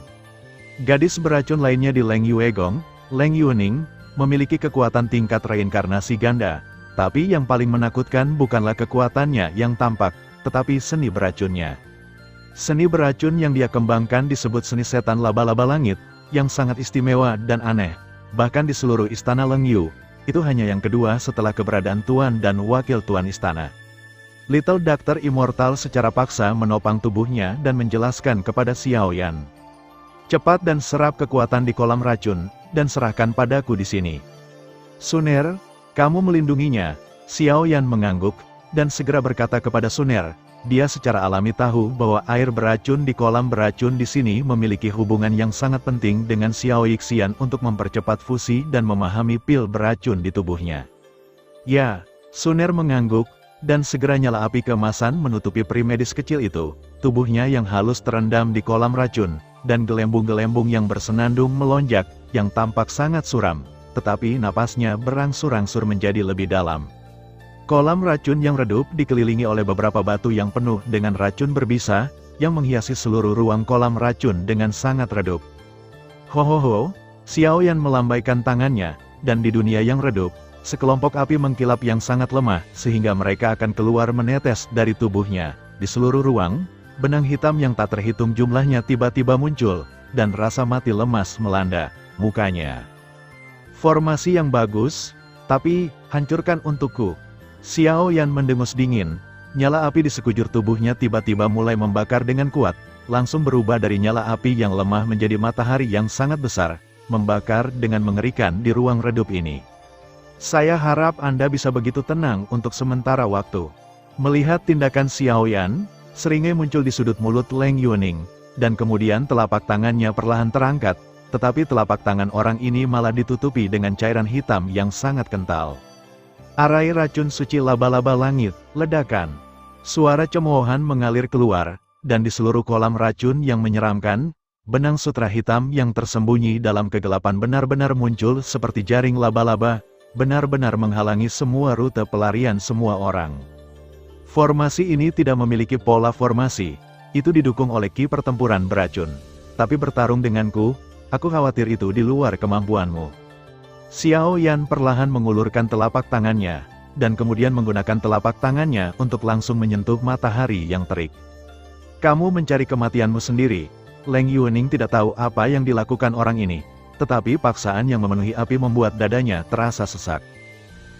Gadis beracun lainnya di Leng Yuegong, Leng Yuning, memiliki kekuatan tingkat reinkarnasi ganda. Tapi yang paling menakutkan bukanlah kekuatannya yang tampak, tetapi seni beracunnya. Seni beracun yang dia kembangkan disebut seni setan laba-laba langit, yang sangat istimewa dan aneh. Bahkan di seluruh istana Lengyu, itu hanya yang kedua setelah keberadaan Tuan dan Wakil Tuan Istana. Little Doctor Immortal secara paksa menopang tubuhnya dan menjelaskan kepada Xiao Yan. Cepat dan serap kekuatan di kolam racun, dan serahkan padaku di sini. Suner, kamu melindunginya. Xiao Yan mengangguk, dan segera berkata kepada Suner, dia secara alami tahu bahwa air beracun di kolam beracun di sini memiliki hubungan yang sangat penting dengan Xiao Yixian untuk mempercepat fusi dan memahami pil beracun di tubuhnya. Ya, Suner mengangguk, dan segera nyala api keemasan menutupi peri medis kecil itu. Tubuhnya yang halus terendam di kolam racun, dan gelembung-gelembung yang bersenandung melonjak, yang tampak sangat suram, tetapi napasnya berangsur-angsur menjadi lebih dalam. Kolam racun yang redup dikelilingi oleh beberapa batu yang penuh dengan racun berbisa, yang menghiasi seluruh ruang kolam racun dengan sangat redup. Ho, Xiao Yan melambaikan tangannya, dan di dunia yang redup, sekelompok api mengkilap yang sangat lemah, sehingga mereka akan keluar menetes dari tubuhnya. Di seluruh ruang, benang hitam yang tak terhitung jumlahnya tiba-tiba muncul, dan rasa mati lemas melanda mukanya. Formasi yang bagus, tapi hancurkan untukku. Xiao Yan mendengus dingin. Nyala api di sekujur tubuhnya tiba-tiba mulai membakar dengan kuat, langsung berubah dari nyala api yang lemah menjadi matahari yang sangat besar, membakar dengan mengerikan di ruang redup ini. Saya harap Anda bisa begitu tenang untuk sementara waktu. Melihat tindakan Xiao Yan, seringai muncul di sudut mulut Leng Yuning, dan kemudian telapak tangannya perlahan terangkat, tetapi telapak tangan orang ini malah ditutupi dengan cairan hitam yang sangat kental. Arai racun suci laba-laba langit, ledakan. Suara cemoohan mengalir keluar, dan di seluruh kolam racun yang menyeramkan, benang sutra hitam yang tersembunyi dalam kegelapan benar-benar muncul seperti jaring laba-laba, benar-benar menghalangi semua rute pelarian semua orang. Formasi ini tidak memiliki pola formasi, itu didukung oleh ki pertempuran beracun. Tapi bertarung denganku, aku khawatir itu di luar kemampuanmu. Xiao Yan perlahan mengulurkan telapak tangannya, dan kemudian menggunakan telapak tangannya untuk langsung menyentuh matahari yang terik. Kamu mencari kematianmu sendiri. Leng Yuning tidak tahu apa yang dilakukan orang ini, tetapi paksaan yang memenuhi api membuat dadanya terasa sesak.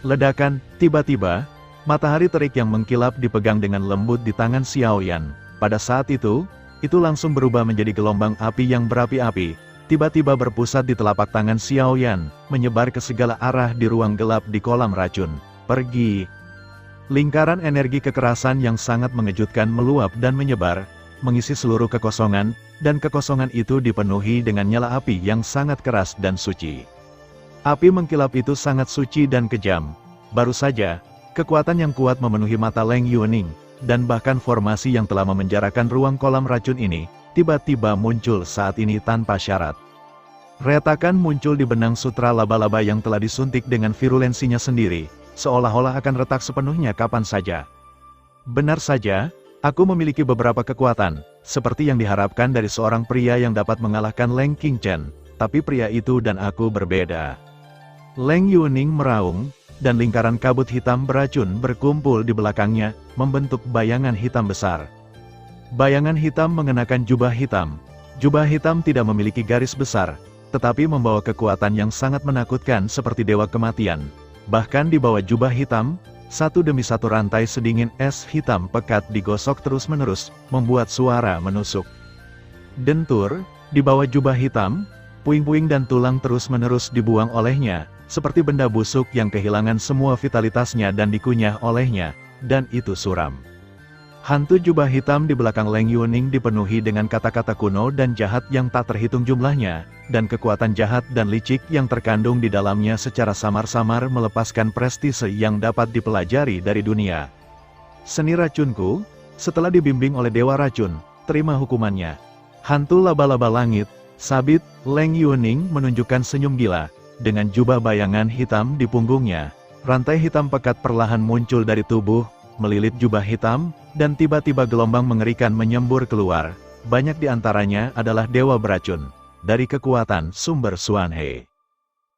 Ledakan, tiba-tiba, matahari terik yang mengkilap dipegang dengan lembut di tangan Xiao Yan. Pada saat itu langsung berubah menjadi gelombang api yang berapi-api, tiba-tiba berpusat di telapak tangan Xiao Yan, menyebar ke segala arah di ruang gelap di kolam racun. Pergi. Lingkaran energi kekerasan yang sangat mengejutkan meluap dan menyebar, mengisi seluruh kekosongan, dan kekosongan itu dipenuhi dengan nyala api yang sangat keras dan suci. Api mengkilap itu sangat suci dan kejam. Baru saja, kekuatan yang kuat memenuhi mata Leng Yuning, dan bahkan formasi yang telah memenjarakan ruang kolam racun ini, tiba-tiba muncul saat ini tanpa syarat. Retakan muncul di benang sutra laba-laba yang telah disuntik dengan virulensinya sendiri, seolah-olah akan retak sepenuhnya kapan saja. Benar saja, aku memiliki beberapa kekuatan, seperti yang diharapkan dari seorang pria yang dapat mengalahkan Leng Qingchen, tapi pria itu dan aku berbeda. Leng Yuning meraung, dan lingkaran kabut hitam beracun berkumpul di belakangnya, membentuk bayangan hitam besar. Bayangan hitam mengenakan jubah hitam. Jubah hitam tidak memiliki garis besar, tetapi membawa kekuatan yang sangat menakutkan seperti dewa kematian. Bahkan di bawah jubah hitam, satu demi satu rantai sedingin es hitam pekat digosok terus-menerus, membuat suara menusuk. Dentur, di bawah jubah hitam, puing-puing dan tulang terus-menerus dibuang olehnya, seperti benda busuk yang kehilangan semua vitalitasnya dan dikunyah olehnya, dan itu suram. Hantu jubah hitam di belakang Leng Yuning dipenuhi dengan kata-kata kuno dan jahat yang tak terhitung jumlahnya, dan kekuatan jahat dan licik yang terkandung di dalamnya secara samar-samar melepaskan prestise yang dapat dipelajari dari dunia. Seni racunku, setelah dibimbing oleh Dewa Racun, terima hukumannya. Hantu laba-laba langit, sabit, Leng Yuning menunjukkan senyum gila, dengan jubah bayangan hitam di punggungnya. Rantai hitam pekat perlahan muncul dari tubuh, melilit jubah hitam, dan tiba-tiba gelombang mengerikan menyembur keluar. Banyak di antaranya adalah dewa beracun, dari kekuatan sumber Xuanhe.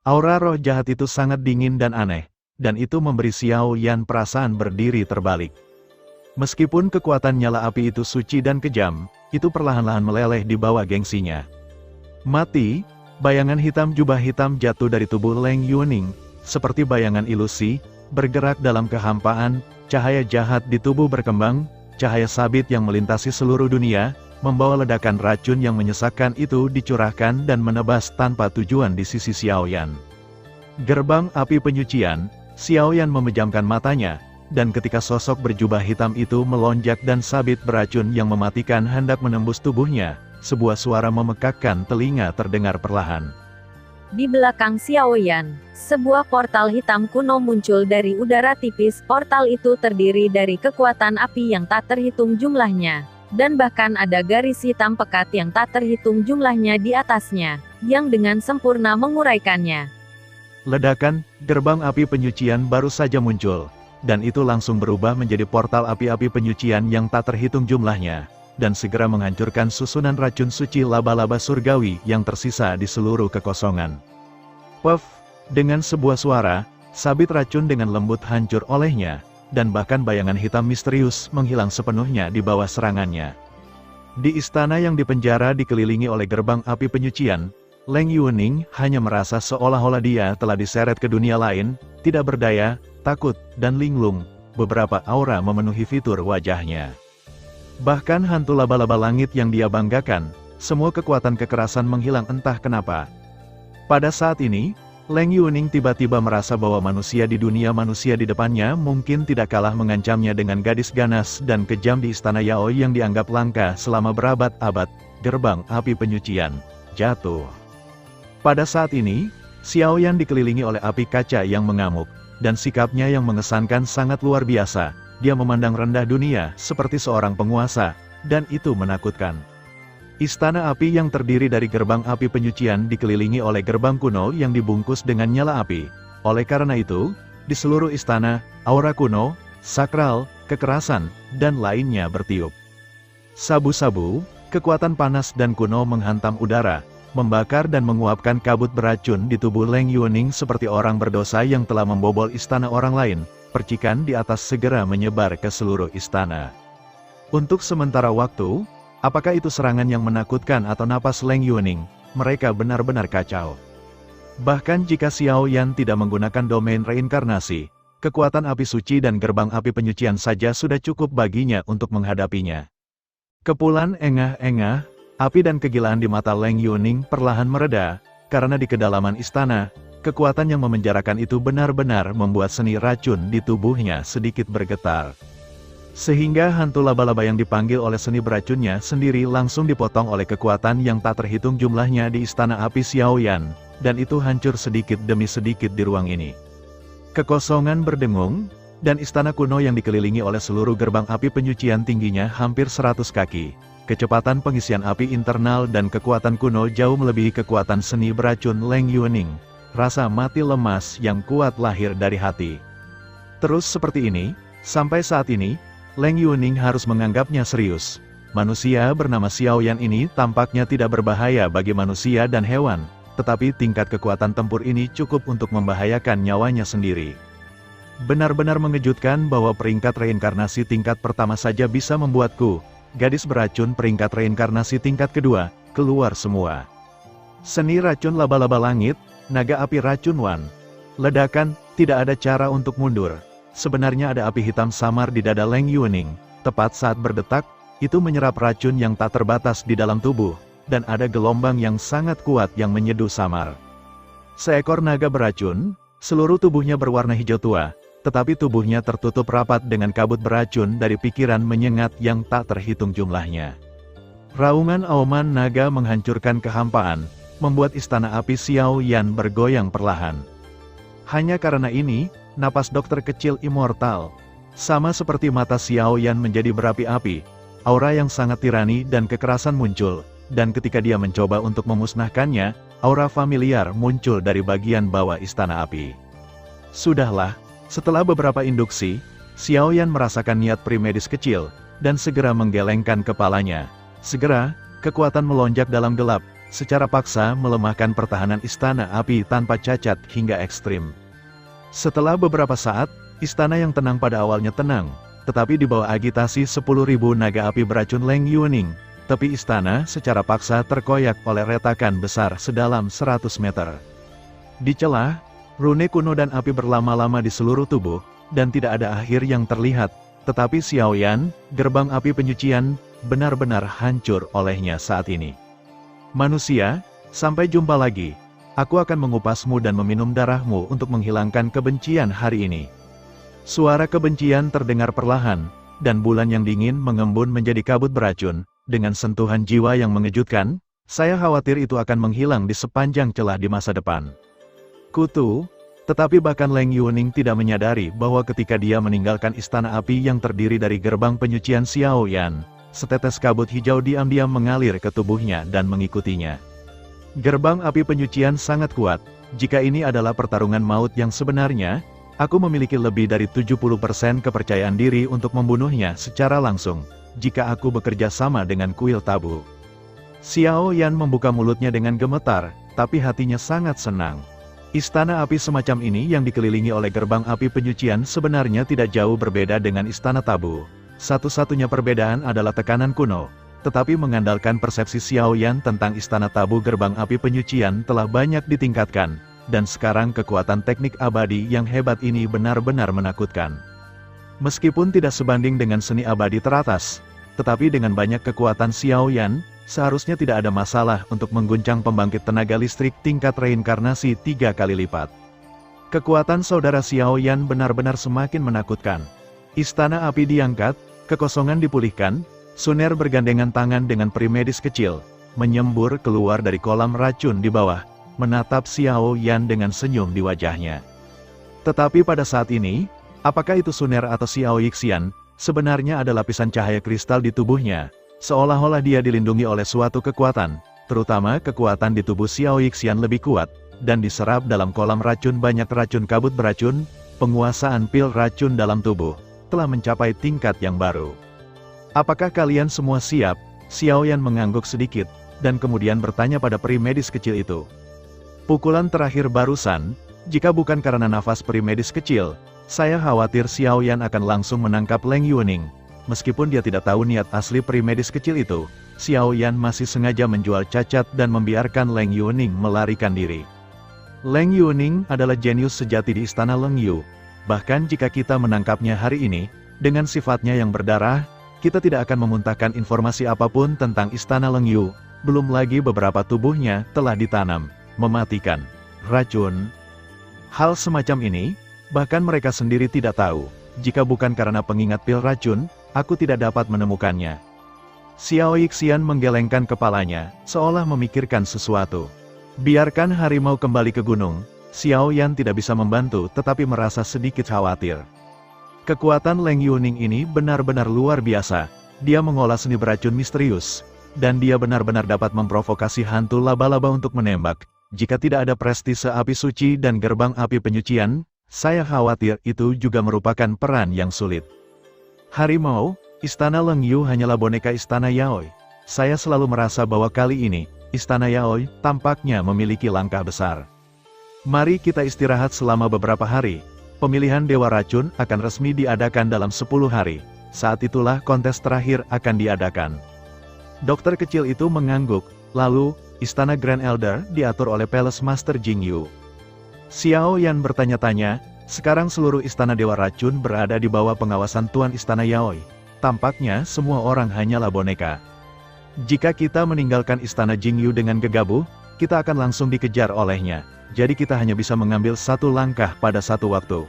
Aura roh jahat itu sangat dingin dan aneh, dan itu memberi Xiao Yan perasaan berdiri terbalik. Meskipun kekuatan nyala api itu suci dan kejam, itu perlahan-lahan meleleh di bawah gengsinya. Mati, bayangan hitam jubah hitam jatuh dari tubuh Leng Yuning, seperti bayangan ilusi, bergerak dalam kehampaan, cahaya jahat di tubuh berkembang, cahaya sabit yang melintasi seluruh dunia, membawa ledakan racun yang menyesakkan itu dicurahkan dan menebas tanpa tujuan di sisi Xiao Yan. Gerbang api penyucian, Xiao Yan memejamkan matanya, dan ketika sosok berjubah hitam itu melonjak dan sabit beracun yang mematikan hendak menembus tubuhnya, sebuah suara memekakkan telinga terdengar perlahan. Di belakang Xiao Yan, sebuah portal hitam kuno muncul dari udara tipis. Portal itu terdiri dari kekuatan api yang tak terhitung jumlahnya, dan bahkan ada garis hitam pekat yang tak terhitung jumlahnya di atasnya, yang dengan sempurna menguraikannya. Ledakan, gerbang api penyucian baru saja muncul, dan itu langsung berubah menjadi portal api-api penyucian yang tak terhitung jumlahnya, dan segera menghancurkan susunan racun suci laba-laba surgawi yang tersisa di seluruh kekosongan. Puff, dengan sebuah suara, sabit racun dengan lembut hancur olehnya, dan bahkan bayangan hitam misterius menghilang sepenuhnya di bawah serangannya. Di istana yang dipenjara dikelilingi oleh gerbang api penyucian, Leng Yuning hanya merasa seolah-olah dia telah diseret ke dunia lain, tidak berdaya, takut, dan linglung. Beberapa aura memenuhi fitur wajahnya. Bahkan hantu laba-laba langit yang dia banggakan, semua kekuatan kekerasan menghilang entah kenapa. Pada saat ini, Leng Yuning tiba-tiba merasa bahwa manusia di dunia manusia di depannya mungkin tidak kalah mengancamnya dengan gadis ganas dan kejam di istana Yaoi yang dianggap langka selama berabad-abad. Gerbang api penyucian jatuh. Pada saat ini, Xiao Yan dikelilingi oleh api kaca yang mengamuk, dan sikapnya yang mengesankan sangat luar biasa. Dia memandang rendah dunia seperti seorang penguasa, dan itu menakutkan. Istana api yang terdiri dari gerbang api penyucian dikelilingi oleh gerbang kuno yang dibungkus dengan nyala api. Oleh karena itu, di seluruh istana, aura kuno, sakral, kekerasan, dan lainnya bertiup. Sabu-sabu, kekuatan panas dan kuno menghantam udara, membakar dan menguapkan kabut beracun di tubuh Leng Yuning seperti orang berdosa yang telah membobol istana orang lain. Percikan di atas segera menyebar ke seluruh istana. Untuk sementara waktu, apakah itu serangan yang menakutkan atau napas Leng Yuning, mereka benar-benar kacau. Bahkan jika Xiao Yan tidak menggunakan domain reinkarnasi, kekuatan api suci dan gerbang api penyucian saja sudah cukup baginya untuk menghadapinya. Kepulan engah-engah, api dan kegilaan di mata Leng Yuning perlahan mereda, karena di kedalaman istana, kekuatan yang memenjarakan itu benar-benar membuat seni racun di tubuhnya sedikit bergetar. Sehingga hantu laba-laba yang dipanggil oleh seni beracunnya sendiri langsung dipotong oleh kekuatan yang tak terhitung jumlahnya di istana api Xiao Yan, dan itu hancur sedikit demi sedikit di ruang ini. Kekosongan berdengung, dan istana kuno yang dikelilingi oleh seluruh gerbang api penyucian tingginya hampir 100 kaki. Kecepatan pengisian api internal dan kekuatan kuno jauh melebihi kekuatan seni beracun Leng Yuning. Rasa mati lemas yang kuat lahir dari hati. Terus seperti ini, sampai saat ini, Leng Yuning harus menganggapnya serius. Manusia bernama Xiao Yan ini tampaknya tidak berbahaya bagi manusia dan hewan, tetapi tingkat kekuatan tempur ini cukup untuk membahayakan nyawanya sendiri. Benar-benar mengejutkan bahwa peringkat reinkarnasi tingkat pertama saja bisa membuatku, gadis beracun peringkat reinkarnasi tingkat kedua, keluar semua. Seni racun laba-laba langit, naga api racun Wan. Ledakan, tidak ada cara untuk mundur. Sebenarnya ada api hitam samar di dada Leng Yuning. Tepat saat berdetak, itu menyerap racun yang tak terbatas di dalam tubuh, dan ada gelombang yang sangat kuat yang menyeduh samar. Seekor naga beracun, seluruh tubuhnya berwarna hijau tua, tetapi tubuhnya tertutup rapat dengan kabut beracun dari pikiran menyengat yang tak terhitung jumlahnya. Raungan auman naga menghancurkan kehampaan, membuat istana api Xiao Yan bergoyang perlahan. Hanya karena ini, napas dokter kecil immortal. Sama seperti mata Xiao Yan menjadi berapi-api, aura yang sangat tirani dan kekerasan muncul, dan ketika dia mencoba untuk memusnahkannya, aura familiar muncul dari bagian bawah istana api. Sudahlah, setelah beberapa induksi, Xiao Yan merasakan niat primedis kecil, dan segera menggelengkan kepalanya. Segera, kekuatan melonjak dalam gelap, secara paksa melemahkan pertahanan istana api tanpa cacat hingga ekstrim. Setelah beberapa saat, istana yang tenang pada awalnya tenang, tetapi di bawah agitasi 10.000 naga api beracun Leng Yuning, tepi istana secara paksa terkoyak oleh retakan besar sedalam 100 meter. Di celah, rune kuno dan api berlama-lama di seluruh tubuh, dan tidak ada akhir yang terlihat, tetapi Xiaoyan, gerbang api penyucian, benar-benar hancur olehnya saat ini. Manusia, sampai jumpa lagi. Aku akan mengupasmu dan meminum darahmu untuk menghilangkan kebencian hari ini. Suara kebencian terdengar perlahan, dan bulan yang dingin mengembun menjadi kabut beracun, dengan sentuhan jiwa yang mengejutkan. Saya khawatir itu akan menghilang di sepanjang celah di masa depan. Kutu, tetapi bahkan Leng Yuning tidak menyadari bahwa ketika dia meninggalkan istana api yang terdiri dari gerbang penyucian Xiaoyan, setetes kabut hijau diam-diam mengalir ke tubuhnya dan mengikutinya. Gerbang api penyucian sangat kuat. Jika ini adalah pertarungan maut yang sebenarnya, aku memiliki lebih dari 70% kepercayaan diri untuk membunuhnya secara langsung, jika aku bekerja sama dengan kuil tabu. Xiaoyan membuka mulutnya dengan gemetar, tapi hatinya sangat senang. Istana api semacam ini yang dikelilingi oleh gerbang api penyucian sebenarnya tidak jauh berbeda dengan istana tabu. Satu-satunya perbedaan adalah tekanan kuno. Tetapi mengandalkan persepsi Xiaoyan tentang istana tabu gerbang api penyucian telah banyak ditingkatkan, dan sekarang kekuatan teknik abadi yang hebat ini benar-benar menakutkan. Meskipun tidak sebanding dengan seni abadi teratas, tetapi dengan banyak kekuatan Xiaoyan, seharusnya tidak ada masalah untuk mengguncang pembangkit tenaga listrik tingkat reinkarnasi 3 kali lipat. Kekuatan saudara Xiaoyan benar-benar semakin menakutkan. Istana api diangkat, kekosongan dipulihkan. Suner bergandengan tangan dengan peri medis kecil, menyembur keluar dari kolam racun di bawah, menatap Xiaoyan dengan senyum di wajahnya. Tetapi pada saat ini, apakah itu Suner atau Xiao Yixian, sebenarnya ada lapisan cahaya kristal di tubuhnya, seolah-olah dia dilindungi oleh suatu kekuatan, terutama kekuatan di tubuh Xiao Yixian lebih kuat, dan diserap dalam kolam racun banyak racun kabut beracun. Penguasaan pil racun dalam tubuh telah mencapai tingkat yang baru. Apakah kalian semua siap? Xiaoyan mengangguk sedikit, dan kemudian bertanya pada peri medis kecil itu. Pukulan terakhir barusan, jika bukan karena nafas peri medis kecil, saya khawatir Xiaoyan akan langsung menangkap Leng Yuning. Meskipun dia tidak tahu niat asli peri medis kecil itu, Xiaoyan masih sengaja menjual cacat dan membiarkan Leng Yuning melarikan diri. Leng Yuning adalah jenius sejati di istana Leng Yu. Bahkan jika kita menangkapnya hari ini, dengan sifatnya yang berdarah, kita tidak akan memuntahkan informasi apapun tentang istana Leng Yu, belum lagi beberapa tubuhnya telah ditanam, mematikan, racun. Hal semacam ini, bahkan mereka sendiri tidak tahu. Jika bukan karena pengingat pil racun, aku tidak dapat menemukannya. Xiao Yixian menggelengkan kepalanya, seolah memikirkan sesuatu. Biarkan harimau kembali ke gunung, Xiaoyan tidak bisa membantu tetapi merasa sedikit khawatir. Kekuatan Leng Yuning ini benar-benar luar biasa. Dia mengolah seni beracun misterius, dan dia benar-benar dapat memprovokasi hantu laba-laba untuk menembak. Jika tidak ada prestise api suci dan gerbang api penyucian, saya khawatir itu juga merupakan peran yang sulit. Harimau, istana Leng Yu hanyalah boneka istana Yaoi. Saya selalu merasa bahwa kali ini, istana Yaoi tampaknya memiliki langkah besar. Mari kita istirahat selama beberapa hari. Pemilihan Dewa Racun akan resmi diadakan dalam 10 hari. Saat itulah kontes terakhir akan diadakan. Dokter kecil itu mengangguk, lalu, istana Grand Elder diatur oleh Palace Master Jingyu. Xiaoyan bertanya-tanya, sekarang seluruh istana Dewa Racun berada di bawah pengawasan Tuan Istana Yaoi. Tampaknya semua orang hanyalah boneka. Jika kita meninggalkan istana Jingyu dengan gegabah, kita akan langsung dikejar olehnya. Jadi kita hanya bisa mengambil satu langkah pada satu waktu.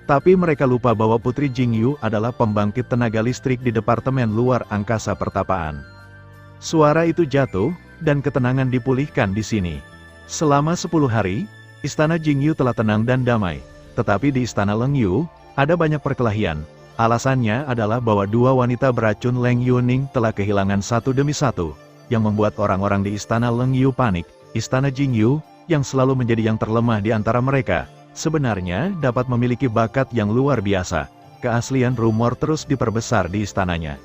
Tapi mereka lupa bahwa Putri Jingyu adalah pembangkit tenaga listrik di Departemen Luar Angkasa Pertapaan. Suara itu jatuh, dan ketenangan dipulihkan di sini. Selama 10 hari, Istana Jingyu telah tenang dan damai. Tetapi di Istana Leng Yu, ada banyak perkelahian. Alasannya adalah bahwa dua wanita beracun Leng Yuning telah kehilangan satu demi satu, yang membuat orang-orang di Istana Leng Yu panik. Istana Jingyu, yang selalu menjadi yang terlemah di antara mereka, sebenarnya dapat memiliki bakat yang luar biasa. Keaslian rumor terus diperbesar di istananya.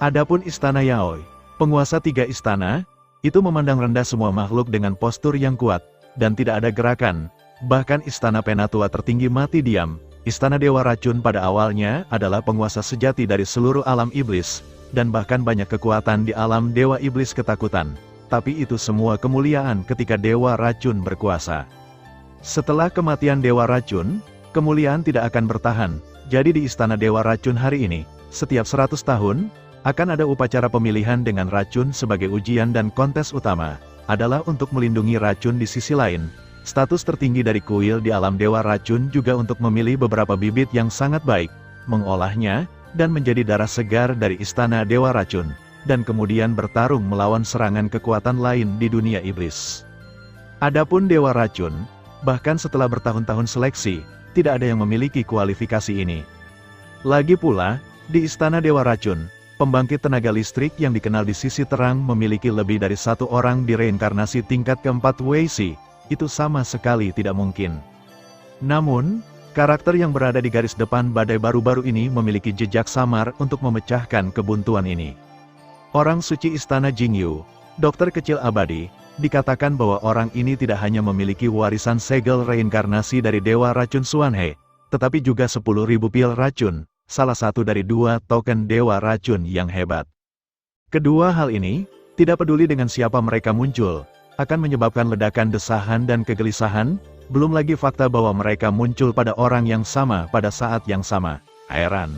Adapun Istana Yaoi, penguasa 3 istana, itu memandang rendah semua makhluk dengan postur yang kuat, dan tidak ada gerakan, Bahkan istana penatua tertinggi mati diam. Istana Dewa Racun pada awalnya adalah penguasa sejati dari seluruh alam iblis, dan bahkan banyak kekuatan di alam Dewa Iblis ketakutan. Tapi itu semua kemuliaan ketika Dewa Racun berkuasa. Setelah kematian Dewa Racun, kemuliaan tidak akan bertahan. Jadi di Istana Dewa Racun hari ini, setiap 100 tahun, akan ada upacara pemilihan dengan racun sebagai ujian, dan kontes utama adalah untuk melindungi racun. Di sisi lain, status tertinggi dari kuil di alam Dewa Racun juga untuk memilih beberapa bibit yang sangat baik, mengolahnya, dan menjadi darah segar dari Istana Dewa Racun, dan kemudian bertarung melawan serangan kekuatan lain di dunia iblis. Adapun Dewa Racun, bahkan setelah bertahun-tahun seleksi, tidak ada yang memiliki kualifikasi ini. Lagi pula, di Istana Dewa Racun, pembangkit tenaga listrik yang dikenal di sisi terang memiliki lebih dari satu orang di reinkarnasi tingkat keempat WC. Itu sama sekali tidak mungkin. Namun, karakter yang berada di garis depan badai baru-baru ini memiliki jejak samar untuk memecahkan kebuntuan ini. Orang suci Istana Jingyu, dokter kecil abadi, dikatakan bahwa orang ini tidak hanya memiliki warisan segel reinkarnasi dari Dewa Racun Xuanhe, tetapi juga 10.000 pil racun, salah satu dari 2 token Dewa Racun yang hebat. Kedua hal ini, tidak peduli dengan siapa mereka muncul, akan menyebabkan ledakan desahan dan kegelisahan, belum lagi fakta bahwa mereka muncul pada orang yang sama pada saat yang sama. Heran.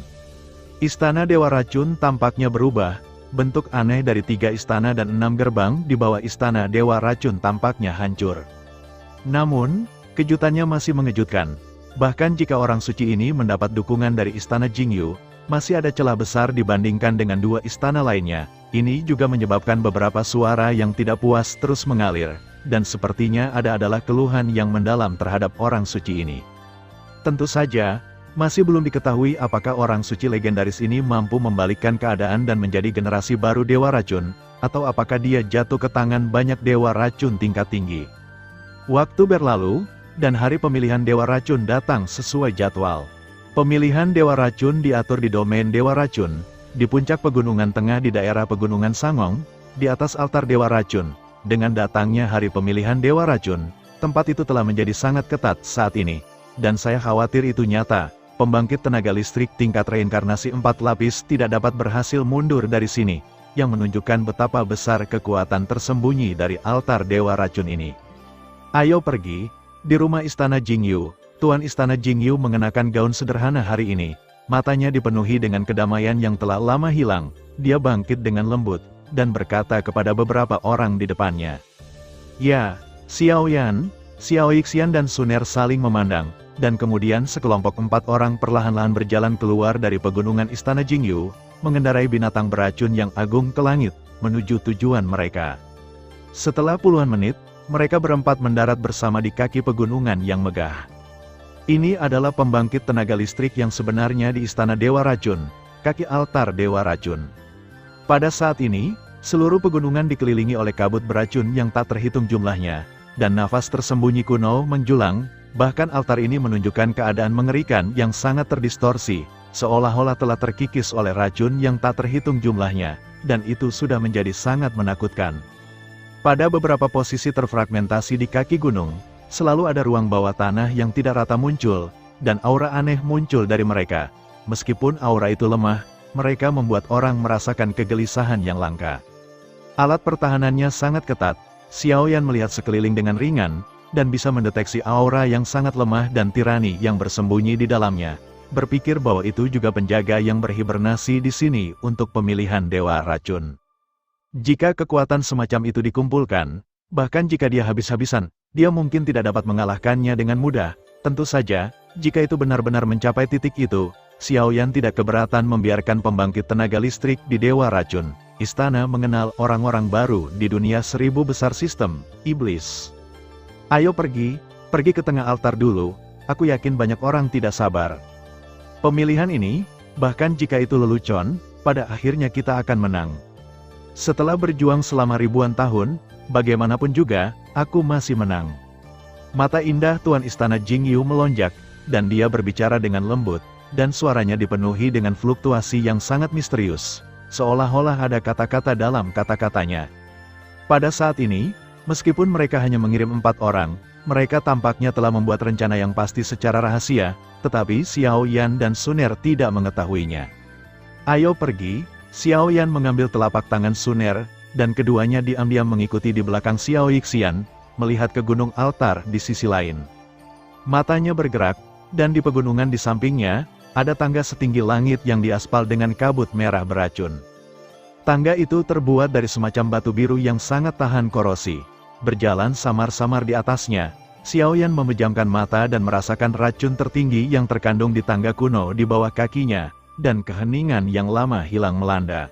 Istana Dewa Racun tampaknya berubah, bentuk aneh dari 3 istana dan 6 gerbang di bawah Istana Dewa Racun tampaknya hancur. Namun, kejutannya masih mengejutkan. Bahkan jika orang suci ini mendapat dukungan dari Istana Jingyu, masih ada celah besar dibandingkan dengan 2 istana lainnya. Ini juga menyebabkan beberapa suara yang tidak puas terus mengalir, dan sepertinya adalah keluhan yang mendalam terhadap orang suci ini. Tentu saja, masih belum diketahui apakah orang suci legendaris ini mampu membalikkan keadaan dan menjadi generasi baru Dewa Racun, atau apakah dia jatuh ke tangan banyak Dewa Racun tingkat tinggi. Waktu berlalu, dan hari pemilihan Dewa Racun datang sesuai jadwal. Pemilihan Dewa Racun diatur di domain Dewa Racun, di puncak pegunungan tengah di daerah Pegunungan Sangong, di atas altar Dewa Racun. Dengan datangnya hari pemilihan Dewa Racun, tempat itu telah menjadi sangat ketat saat ini. Dan saya khawatir itu nyata, pembangkit tenaga listrik tingkat reinkarnasi 4 lapis tidak dapat berhasil mundur dari sini, yang menunjukkan betapa besar kekuatan tersembunyi dari altar Dewa Racun ini. Ayo pergi. Di rumah Istana Jingyu, Tuan Istana Jingyu mengenakan gaun sederhana hari ini. Matanya dipenuhi dengan kedamaian yang telah lama hilang. Dia bangkit dengan lembut, dan berkata kepada beberapa orang di depannya. Ya, Xiao Yan, Xiao Yixian dan Suner saling memandang, dan kemudian sekelompok 4 orang perlahan-lahan berjalan keluar dari pegunungan Istana Jingyu, mengendarai binatang beracun yang agung ke langit, menuju tujuan mereka. Setelah puluhan menit, mereka berempat mendarat bersama di kaki pegunungan yang megah. Ini adalah pembangkit tenaga listrik yang sebenarnya di Istana Dewa Racun, kaki altar Dewa Racun. Pada saat ini, seluruh pegunungan dikelilingi oleh kabut beracun yang tak terhitung jumlahnya, dan nafas tersembunyi kuno menjulang, bahkan altar ini menunjukkan keadaan mengerikan yang sangat terdistorsi, seolah-olah telah terkikis oleh racun yang tak terhitung jumlahnya, dan itu sudah menjadi sangat menakutkan. Pada beberapa posisi terfragmentasi di kaki gunung, selalu ada ruang bawah tanah yang tidak rata muncul, dan aura aneh muncul dari mereka. Meskipun aura itu lemah, mereka membuat orang merasakan kegelisahan yang langka. Alat pertahanannya sangat ketat. Xiao Yan melihat sekeliling dengan ringan, dan bisa mendeteksi aura yang sangat lemah dan tirani yang bersembunyi di dalamnya. Berpikir bahwa itu juga penjaga yang berhibernasi di sini untuk pemilihan Dewa Racun. Jika kekuatan semacam itu dikumpulkan, bahkan jika dia habis-habisan, dia mungkin tidak dapat mengalahkannya dengan mudah. Tentu saja, jika itu benar-benar mencapai titik itu, Xiao Yan tidak keberatan membiarkan pembangkit tenaga listrik di Dewa Racun. Istana mengenal orang-orang baru di dunia 1000 besar sistem, iblis. Ayo pergi ke tengah altar dulu, aku yakin banyak orang tidak sabar. Pemilihan ini, bahkan jika itu lelucon, pada akhirnya kita akan menang. Setelah berjuang selama ribuan tahun, bagaimanapun juga, aku masih menang. Mata indah Tuan Istana Jingyu melonjak, dan dia berbicara dengan lembut, dan suaranya dipenuhi dengan fluktuasi yang sangat misterius, seolah-olah ada kata-kata dalam kata-katanya. Pada saat ini, meskipun mereka hanya mengirim 4 orang, mereka tampaknya telah membuat rencana yang pasti secara rahasia, tetapi Xiao Yan dan Suner tidak mengetahuinya. Ayo pergi, Xiao Yan mengambil telapak tangan Suner, dan keduanya diam-diam mengikuti di belakang Xiao Yixian, melihat ke gunung altar di sisi lain. Matanya bergerak, dan di pegunungan di sampingnya, ada tangga setinggi langit yang diaspal dengan kabut merah beracun. Tangga itu terbuat dari semacam batu biru yang sangat tahan korosi. Berjalan samar-samar di atasnya, Xiao Yan memejamkan mata dan merasakan racun tertinggi yang terkandung di tangga kuno di bawah kakinya, dan keheningan yang lama hilang melanda.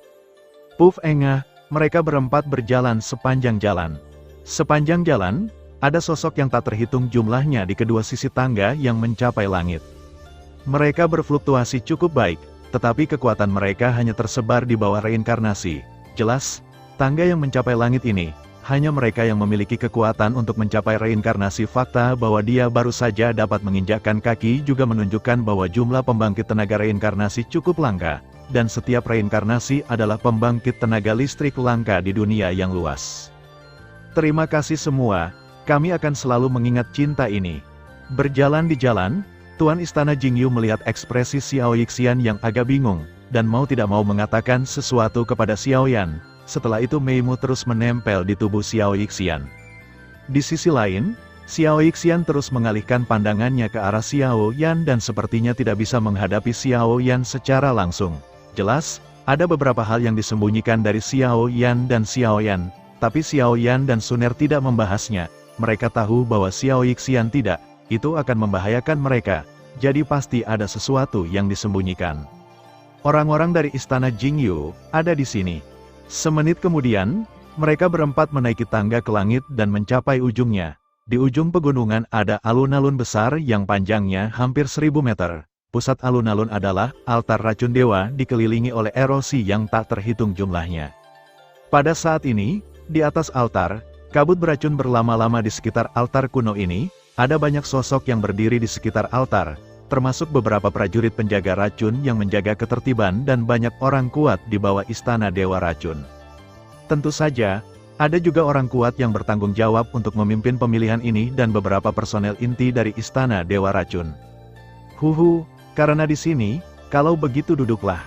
Puf engah, mereka berempat berjalan sepanjang jalan. Sepanjang jalan, ada sosok yang tak terhitung jumlahnya di kedua sisi tangga yang mencapai langit. Mereka berfluktuasi cukup baik, tetapi kekuatan mereka hanya tersebar di bawah reinkarnasi. Jelas, tangga yang mencapai langit ini, hanya mereka yang memiliki kekuatan untuk mencapai reinkarnasi. Fakta bahwa dia baru saja dapat menginjakkan kaki juga menunjukkan bahwa jumlah pembangkit tenaga reinkarnasi cukup langka, dan setiap reinkarnasi adalah pembangkit tenaga listrik langka di dunia yang luas. Terima kasih semua, kami akan selalu mengingat cinta ini. Berjalan di jalan, Tuan Istana Jingyu melihat ekspresi Xiao Yixian yang agak bingung, dan mau tidak mau mengatakan sesuatu kepada Xiao Yan. Setelah itu Meimu terus menempel di tubuh Xiao Yixian. Di sisi lain, Xiao Yixian terus mengalihkan pandangannya ke arah Xiao Yan dan sepertinya tidak bisa menghadapi Xiao Yan secara langsung. Jelas, ada beberapa hal yang disembunyikan dari Xiao Yan dan Xiao Yan, tapi Xiao Yan dan Suner tidak membahasnya. Mereka tahu bahwa Xiao Yixian tidak, itu akan membahayakan mereka, jadi pasti ada sesuatu yang disembunyikan. Orang-orang dari Istana Jingyu ada di sini. Semenit kemudian, mereka berempat menaiki tangga ke langit dan mencapai ujungnya. Di ujung pegunungan ada alun-alun besar yang panjangnya hampir 1000 meter. Pusat alun-alun adalah altar racun dewa dikelilingi oleh erosi yang tak terhitung jumlahnya. Pada saat ini, di atas altar, kabut beracun berlama-lama di sekitar altar kuno ini. Ada banyak sosok yang berdiri di sekitar altar, termasuk beberapa prajurit penjaga racun yang menjaga ketertiban dan banyak orang kuat di bawah Istana Dewa Racun. Tentu saja, ada juga orang kuat yang bertanggung jawab untuk memimpin pemilihan ini dan beberapa personel inti dari Istana Dewa Racun. Karena di sini, kalau begitu duduklah.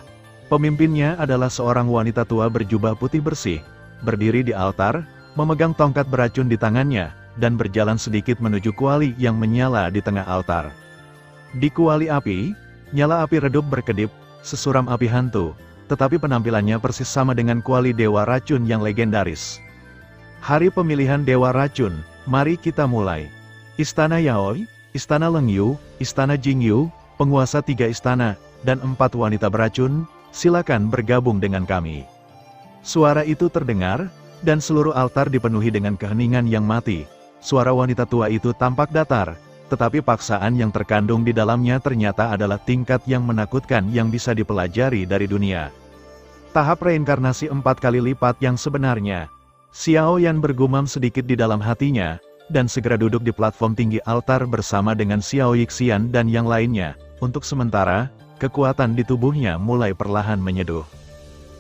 Pemimpinnya adalah seorang wanita tua berjubah putih bersih, berdiri di altar, memegang tongkat beracun di tangannya, dan berjalan sedikit menuju kuali yang menyala di tengah altar. Di kuali api, nyala api redup berkedip, sesuram api hantu, tetapi penampilannya persis sama dengan kuali Dewa Racun yang legendaris. Hari pemilihan Dewa Racun, mari kita mulai. Istana Yaoi, Istana Lengyu, Istana Jingyu, penguasa 3 istana, dan 4 wanita beracun, silakan bergabung dengan kami. Suara itu terdengar, dan seluruh altar dipenuhi dengan keheningan yang mati. Suara wanita tua itu tampak datar, tetapi paksaan yang terkandung di dalamnya ternyata adalah tingkat yang menakutkan yang bisa dipelajari dari dunia. Tahap reinkarnasi 4 kali lipat yang sebenarnya. Xiao Yan bergumam sedikit di dalam hatinya, dan segera duduk di platform tinggi altar bersama dengan Xiao Yixian dan yang lainnya. Untuk sementara, kekuatan di tubuhnya mulai perlahan menyeduh.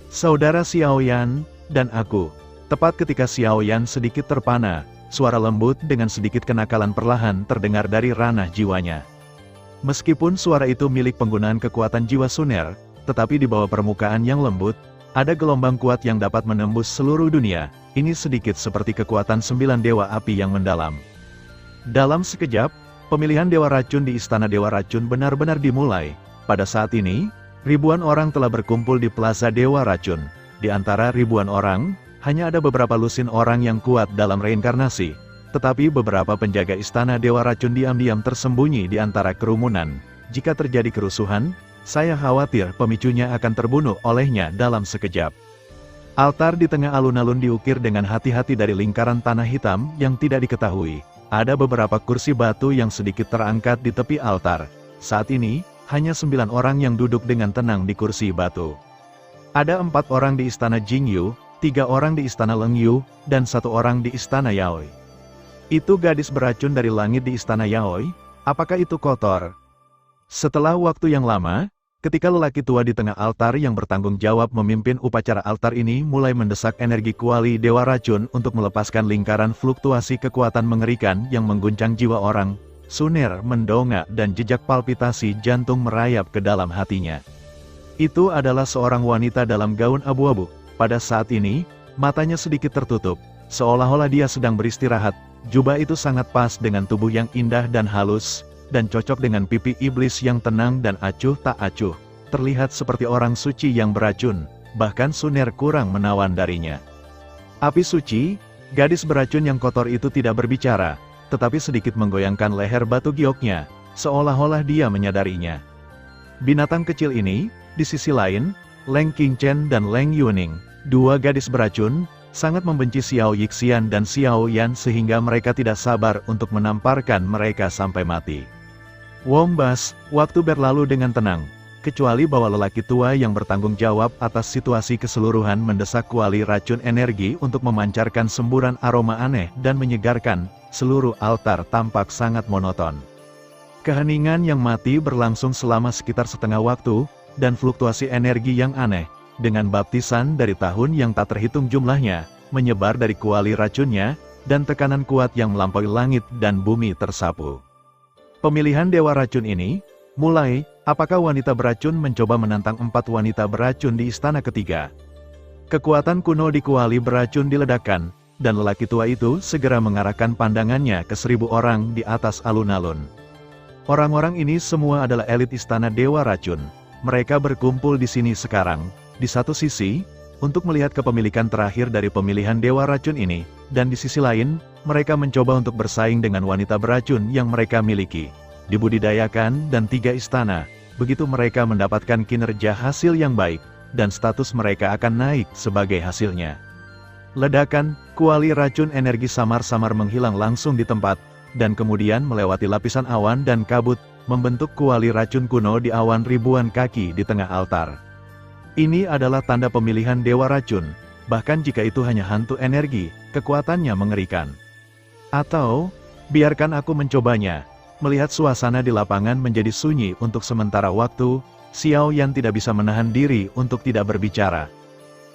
Saudara Xiao Yan, dan aku. Tepat ketika Xiao Yan sedikit terpana, suara lembut dengan sedikit kenakalan perlahan terdengar dari ranah jiwanya. Meskipun suara itu milik penggunaan kekuatan jiwa Suner, tetapi di bawah permukaan yang lembut, ada gelombang kuat yang dapat menembus seluruh dunia. Ini sedikit seperti kekuatan 9 dewa api yang mendalam. Dalam sekejap, pemilihan Dewa Racun di Istana Dewa Racun benar-benar dimulai. Pada saat ini, ribuan orang telah berkumpul di Plaza Dewa Racun. Di antara ribuan orang, hanya ada beberapa lusin orang yang kuat dalam reinkarnasi, tetapi beberapa penjaga Istana Dewa Racun diam-diam tersembunyi di antara kerumunan. Jika terjadi kerusuhan, saya khawatir pemicunya akan terbunuh olehnya dalam sekejap. Altar di tengah alun-alun diukir dengan hati-hati dari lingkaran tanah hitam yang tidak diketahui. Ada beberapa kursi batu yang sedikit terangkat di tepi altar. Saat ini, hanya 9 orang yang duduk dengan tenang di kursi batu. Ada 4 orang di Istana Jingyu, 3 orang di Istana Lengyu, dan 1 orang di Istana Yaoi. Itu gadis beracun dari langit di Istana Yaoi, apakah itu kotor? Setelah waktu yang lama, Ketika lelaki tua di tengah altar yang bertanggung jawab memimpin upacara altar ini mulai mendesak energi kuali Dewa Racun untuk melepaskan lingkaran fluktuasi kekuatan mengerikan yang mengguncang jiwa orang, Sunir mendongak dan jejak palpitasi jantung merayap ke dalam hatinya. Itu adalah seorang wanita dalam gaun abu-abu. Pada saat ini, matanya sedikit tertutup, seolah-olah dia sedang beristirahat. Jubah itu sangat pas dengan tubuh yang indah dan halus, dan cocok dengan pipi iblis yang tenang dan acuh tak acuh. Terlihat seperti orang suci yang beracun, bahkan Sunir kurang menawan darinya. Api suci, gadis beracun yang kotor itu tidak berbicara, tetapi sedikit menggoyangkan leher batu gioknya, seolah-olah dia menyadarinya. Binatang kecil ini, di sisi lain, Leng Qingchen dan Leng Yuning, dua gadis beracun, sangat membenci Xiao Yixian dan Xiao Yan sehingga mereka tidak sabar untuk menamparkan mereka sampai mati. Wombas, waktu berlalu dengan tenang, kecuali bahwa lelaki tua yang bertanggung jawab atas situasi keseluruhan mendesak kuali racun energi untuk memancarkan semburan aroma aneh dan menyegarkan, seluruh altar tampak sangat monoton. Keheningan yang mati berlangsung selama sekitar setengah waktu, dan fluktuasi energi yang aneh, dengan baptisan dari tahun yang tak terhitung jumlahnya, menyebar dari kuali racunnya, dan tekanan kuat yang melampaui langit dan bumi tersapu. Pemilihan Dewa Racun ini, mulai, apakah wanita beracun mencoba menantang 4 wanita beracun di istana ketiga. Kekuatan kuno di kuali beracun diledakkan, dan lelaki tua itu segera mengarahkan pandangannya ke 1000 orang di atas alun-alun. Orang-orang ini semua adalah elit istana Dewa Racun. Mereka berkumpul di sini sekarang, di satu sisi, untuk melihat kepemilikan terakhir dari pemilihan Dewa Racun ini, dan di sisi lain, mereka mencoba untuk bersaing dengan wanita beracun yang mereka miliki. Dibudidayakan dan 3 istana, begitu mereka mendapatkan kinerja hasil yang baik, dan status mereka akan naik sebagai hasilnya. Ledakan, kuali racun energi samar-samar menghilang langsung di tempat, dan kemudian melewati lapisan awan dan kabut, membentuk kuali racun kuno di awan ribuan kaki di tengah altar. Ini adalah tanda pemilihan Dewa Racun, bahkan jika itu hanya hantu energi, kekuatannya mengerikan. Atau, biarkan aku mencobanya. Melihat suasana di lapangan menjadi sunyi untuk sementara waktu, Xiao Yan tidak bisa menahan diri untuk tidak berbicara.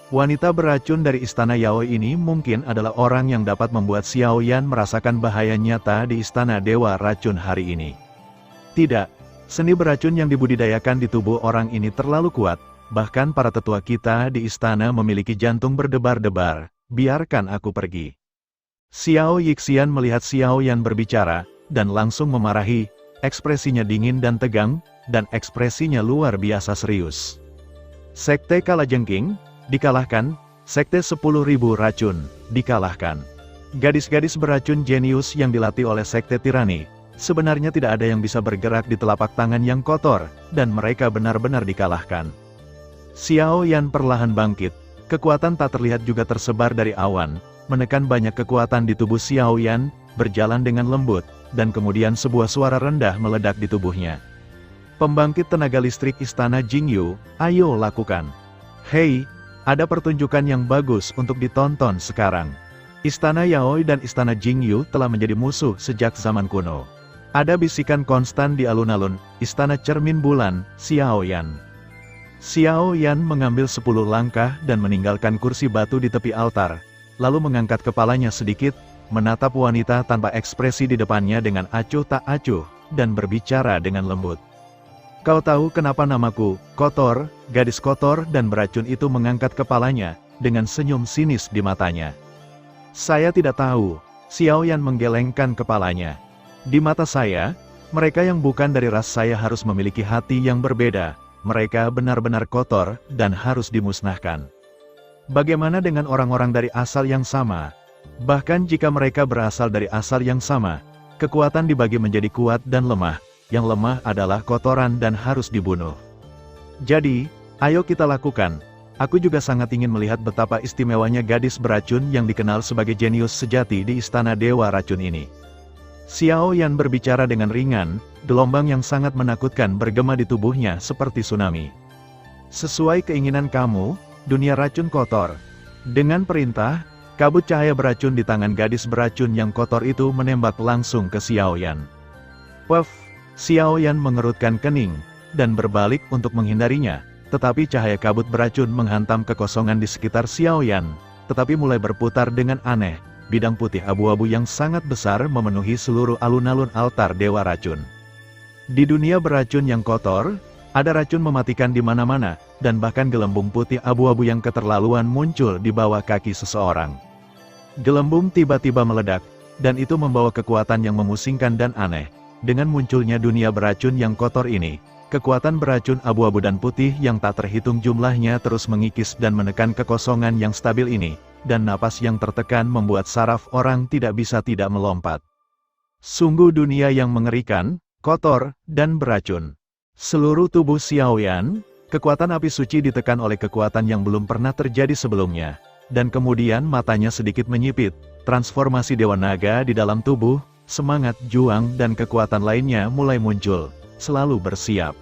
Wanita beracun dari istana Yaoi ini mungkin adalah orang yang dapat membuat Xiao Yan merasakan bahaya nyata di istana Dewa Racun hari ini. Tidak, seni beracun yang dibudidayakan di tubuh orang ini terlalu kuat. Bahkan para tetua kita di istana memiliki jantung berdebar-debar, biarkan aku pergi. Xiao Yixian melihat Xiao Yan berbicara, dan langsung memarahi, ekspresinya dingin dan tegang, dan ekspresinya luar biasa serius. Sekte Kalajengking, dikalahkan, Sekte 10.000 Racun, dikalahkan. Gadis-gadis beracun jenius yang dilatih oleh Sekte Tirani, sebenarnya tidak ada yang bisa bergerak di telapak tangan yang kotor, dan mereka benar-benar dikalahkan. Xiao Yan perlahan bangkit, kekuatan tak terlihat juga tersebar dari awan, menekan banyak kekuatan di tubuh Xiao Yan, berjalan dengan lembut, dan kemudian sebuah suara rendah meledak di tubuhnya. Pembangkit tenaga listrik istana Jingyu, ayo lakukan. Hei, ada pertunjukan yang bagus untuk ditonton sekarang. Istana Yaoi dan istana Jingyu telah menjadi musuh sejak zaman kuno. Ada bisikan konstan di alun-alun, istana cermin bulan, Xiao Yan. Xiao Yan mengambil 10 langkah dan meninggalkan kursi batu di tepi altar, lalu mengangkat kepalanya sedikit, menatap wanita tanpa ekspresi di depannya dengan acuh tak acuh, dan berbicara dengan lembut. Kau tahu kenapa namaku, kotor, gadis kotor dan beracun itu mengangkat kepalanya, dengan senyum sinis di matanya. Saya tidak tahu, Xiao Yan menggelengkan kepalanya. Di mata saya, mereka yang bukan dari ras saya harus memiliki hati yang berbeda. Mereka benar-benar kotor, dan harus dimusnahkan. Bagaimana dengan orang-orang dari asal yang sama? Bahkan jika mereka berasal dari asal yang sama, kekuatan dibagi menjadi kuat dan lemah, yang lemah adalah kotoran dan harus dibunuh. Jadi, ayo kita lakukan. Aku juga sangat ingin melihat betapa istimewanya gadis beracun yang dikenal sebagai jenius sejati di istana Dewa Racun ini. Xiao Yan berbicara dengan ringan, gelombang yang sangat menakutkan bergema di tubuhnya seperti tsunami. Sesuai keinginan kamu, dunia racun kotor. Dengan perintah, kabut cahaya beracun di tangan gadis beracun yang kotor itu menembak langsung ke Xiao Yan. Puff, Xiao Yan mengerutkan kening, dan berbalik untuk menghindarinya, tetapi cahaya kabut beracun menghantam kekosongan di sekitar Xiaoyan, tetapi mulai berputar dengan aneh, bidang putih abu-abu yang sangat besar memenuhi seluruh alun-alun altar dewa racun. Di dunia beracun yang kotor, ada racun mematikan di mana-mana, dan bahkan gelembung putih abu-abu yang keterlaluan muncul di bawah kaki seseorang. Gelembung tiba-tiba meledak, dan itu membawa kekuatan yang memusingkan dan aneh. Dengan munculnya dunia beracun yang kotor ini, kekuatan beracun abu-abu dan putih yang tak terhitung jumlahnya terus mengikis dan menekan kekosongan yang stabil ini, dan napas yang tertekan membuat saraf orang tidak bisa tidak melompat. Sungguh dunia yang mengerikan, kotor, dan beracun. Seluruh tubuh Xiaoyan, kekuatan api suci ditekan oleh kekuatan yang belum pernah terjadi sebelumnya. Dan kemudian matanya sedikit menyipit, transformasi Dewa Naga di dalam tubuh, semangat, juang, dan kekuatan lainnya mulai muncul, selalu bersiap.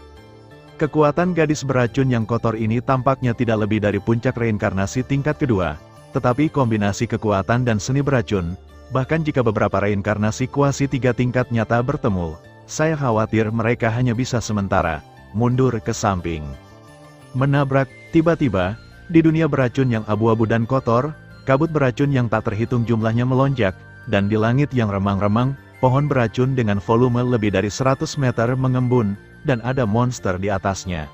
Kekuatan gadis beracun yang kotor ini tampaknya tidak lebih dari puncak reinkarnasi tingkat kedua, tetapi kombinasi kekuatan dan seni beracun, bahkan jika beberapa reinkarnasi kuasi 3 tingkat nyata bertemu, saya khawatir mereka hanya bisa sementara mundur ke samping. Menabrak, tiba-tiba, di dunia beracun yang abu-abu dan kotor, kabut beracun yang tak terhitung jumlahnya melonjak, dan di langit yang remang-remang, pohon beracun dengan volume lebih dari 100 meter mengembun, dan ada monster di atasnya.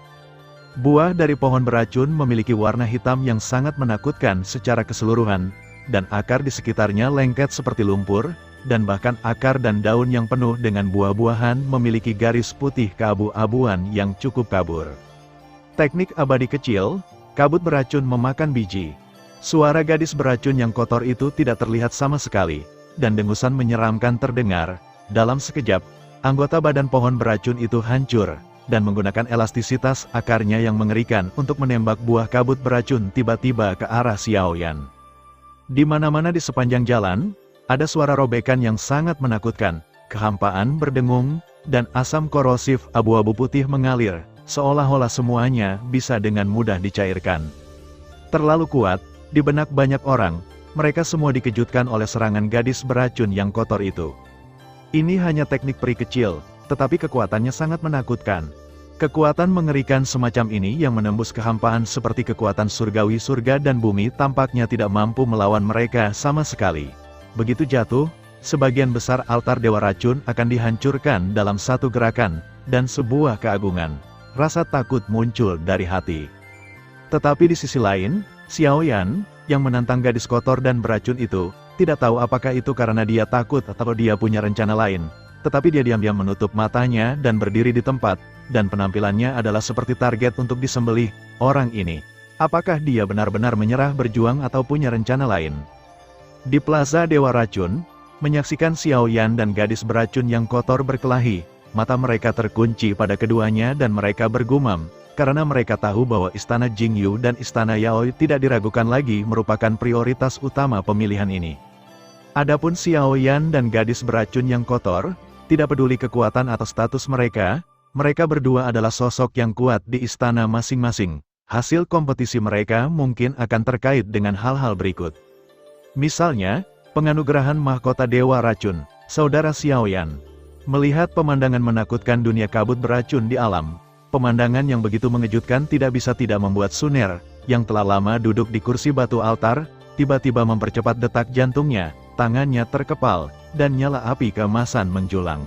Buah dari pohon beracun memiliki warna hitam yang sangat menakutkan secara keseluruhan, dan akar di sekitarnya lengket seperti lumpur, dan bahkan akar dan daun yang penuh dengan buah-buahan memiliki garis putih keabu-abuan yang cukup kabur. Teknik abadi kecil, kabut beracun memakan biji. Suara gadis beracun yang kotor itu tidak terlihat sama sekali, dan dengusan menyeramkan terdengar. Dalam sekejap, anggota badan pohon beracun itu hancur, dan menggunakan elastisitas akarnya yang mengerikan untuk menembak buah kabut beracun tiba-tiba ke arah Xiaoyan. Di mana-mana di sepanjang jalan, ada suara robekan yang sangat menakutkan, kehampaan berdengung, dan asam korosif abu-abu putih mengalir, seolah-olah semuanya bisa dengan mudah dicairkan. Terlalu kuat, di benak banyak orang, mereka semua dikejutkan oleh serangan gadis beracun yang kotor itu. Ini hanya teknik peri kecil, tetapi kekuatannya sangat menakutkan. Kekuatan mengerikan semacam ini yang menembus kehampaan seperti kekuatan surgawi surga dan bumi tampaknya tidak mampu melawan mereka sama sekali. Begitu jatuh, sebagian besar altar dewa racun akan dihancurkan dalam satu gerakan, dan sebuah keagungan, rasa takut muncul dari hati. Tetapi di sisi lain, Xiaoyan, yang menantang gadis kotor dan beracun itu, tidak tahu apakah itu karena dia takut atau dia punya rencana lain. Tetapi dia diam-diam menutup matanya dan berdiri di tempat, dan penampilannya adalah seperti target untuk disembelih. Orang ini, apakah dia benar-benar menyerah berjuang atau punya rencana lain? Di Plaza Dewa Racun, menyaksikan Xiaoyan dan gadis beracun yang kotor berkelahi, mata mereka terkunci pada keduanya dan mereka bergumam, karena mereka tahu bahwa Istana Jingyu dan Istana Yaoi tidak diragukan lagi merupakan prioritas utama pemilihan ini. Adapun Xiaoyan dan gadis beracun yang kotor, tidak peduli kekuatan atau status mereka, mereka berdua adalah sosok yang kuat di istana masing-masing. Hasil kompetisi mereka mungkin akan terkait dengan hal-hal berikut. Misalnya, penganugerahan mahkota Dewa Racun, Saudara Xiaoyan. Melihat pemandangan menakutkan dunia kabut beracun di alam, pemandangan yang begitu mengejutkan tidak bisa tidak membuat Suner, yang telah lama duduk di kursi batu altar, tiba-tiba mempercepat detak jantungnya, tangannya terkepal, dan nyala api keemasan menjulang.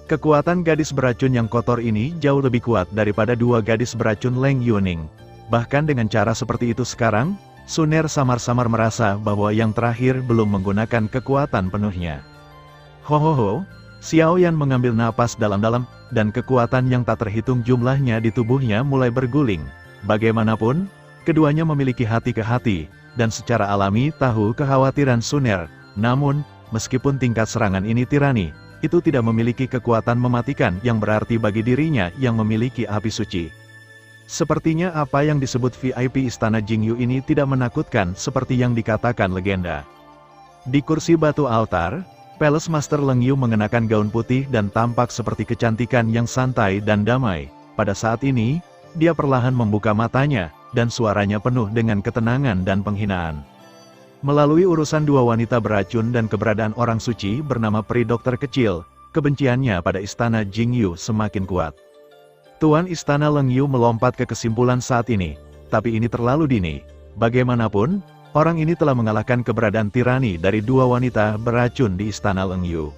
Kekuatan gadis beracun yang kotor ini jauh lebih kuat daripada dua gadis beracun Leng Yuning. Bahkan dengan cara seperti itu sekarang, Suner samar-samar merasa bahwa yang terakhir belum menggunakan kekuatan penuhnya. Hohoho, Xiaoyan mengambil napas dalam-dalam, dan kekuatan yang tak terhitung jumlahnya di tubuhnya mulai berguling. Bagaimanapun, keduanya memiliki hati ke hati, dan secara alami tahu kekhawatiran Suner. Namun, meskipun tingkat serangan ini tirani, itu tidak memiliki kekuatan mematikan yang berarti bagi dirinya yang memiliki api suci. Sepertinya apa yang disebut VIP Istana Jingyu ini tidak menakutkan seperti yang dikatakan legenda. Di kursi batu altar, Palace Master Leng Yu mengenakan gaun putih dan tampak seperti kecantikan yang santai dan damai. Pada saat ini, dia perlahan membuka matanya, dan suaranya penuh dengan ketenangan dan penghinaan. Melalui urusan dua wanita beracun dan keberadaan orang suci bernama peri dokter kecil, kebenciannya pada Istana Jingyu semakin kuat. Tuan Istana Lengyu melompat ke kesimpulan saat ini, tapi ini terlalu dini. Bagaimanapun, orang ini telah mengalahkan keberadaan tirani dari dua wanita beracun di Istana Lengyu.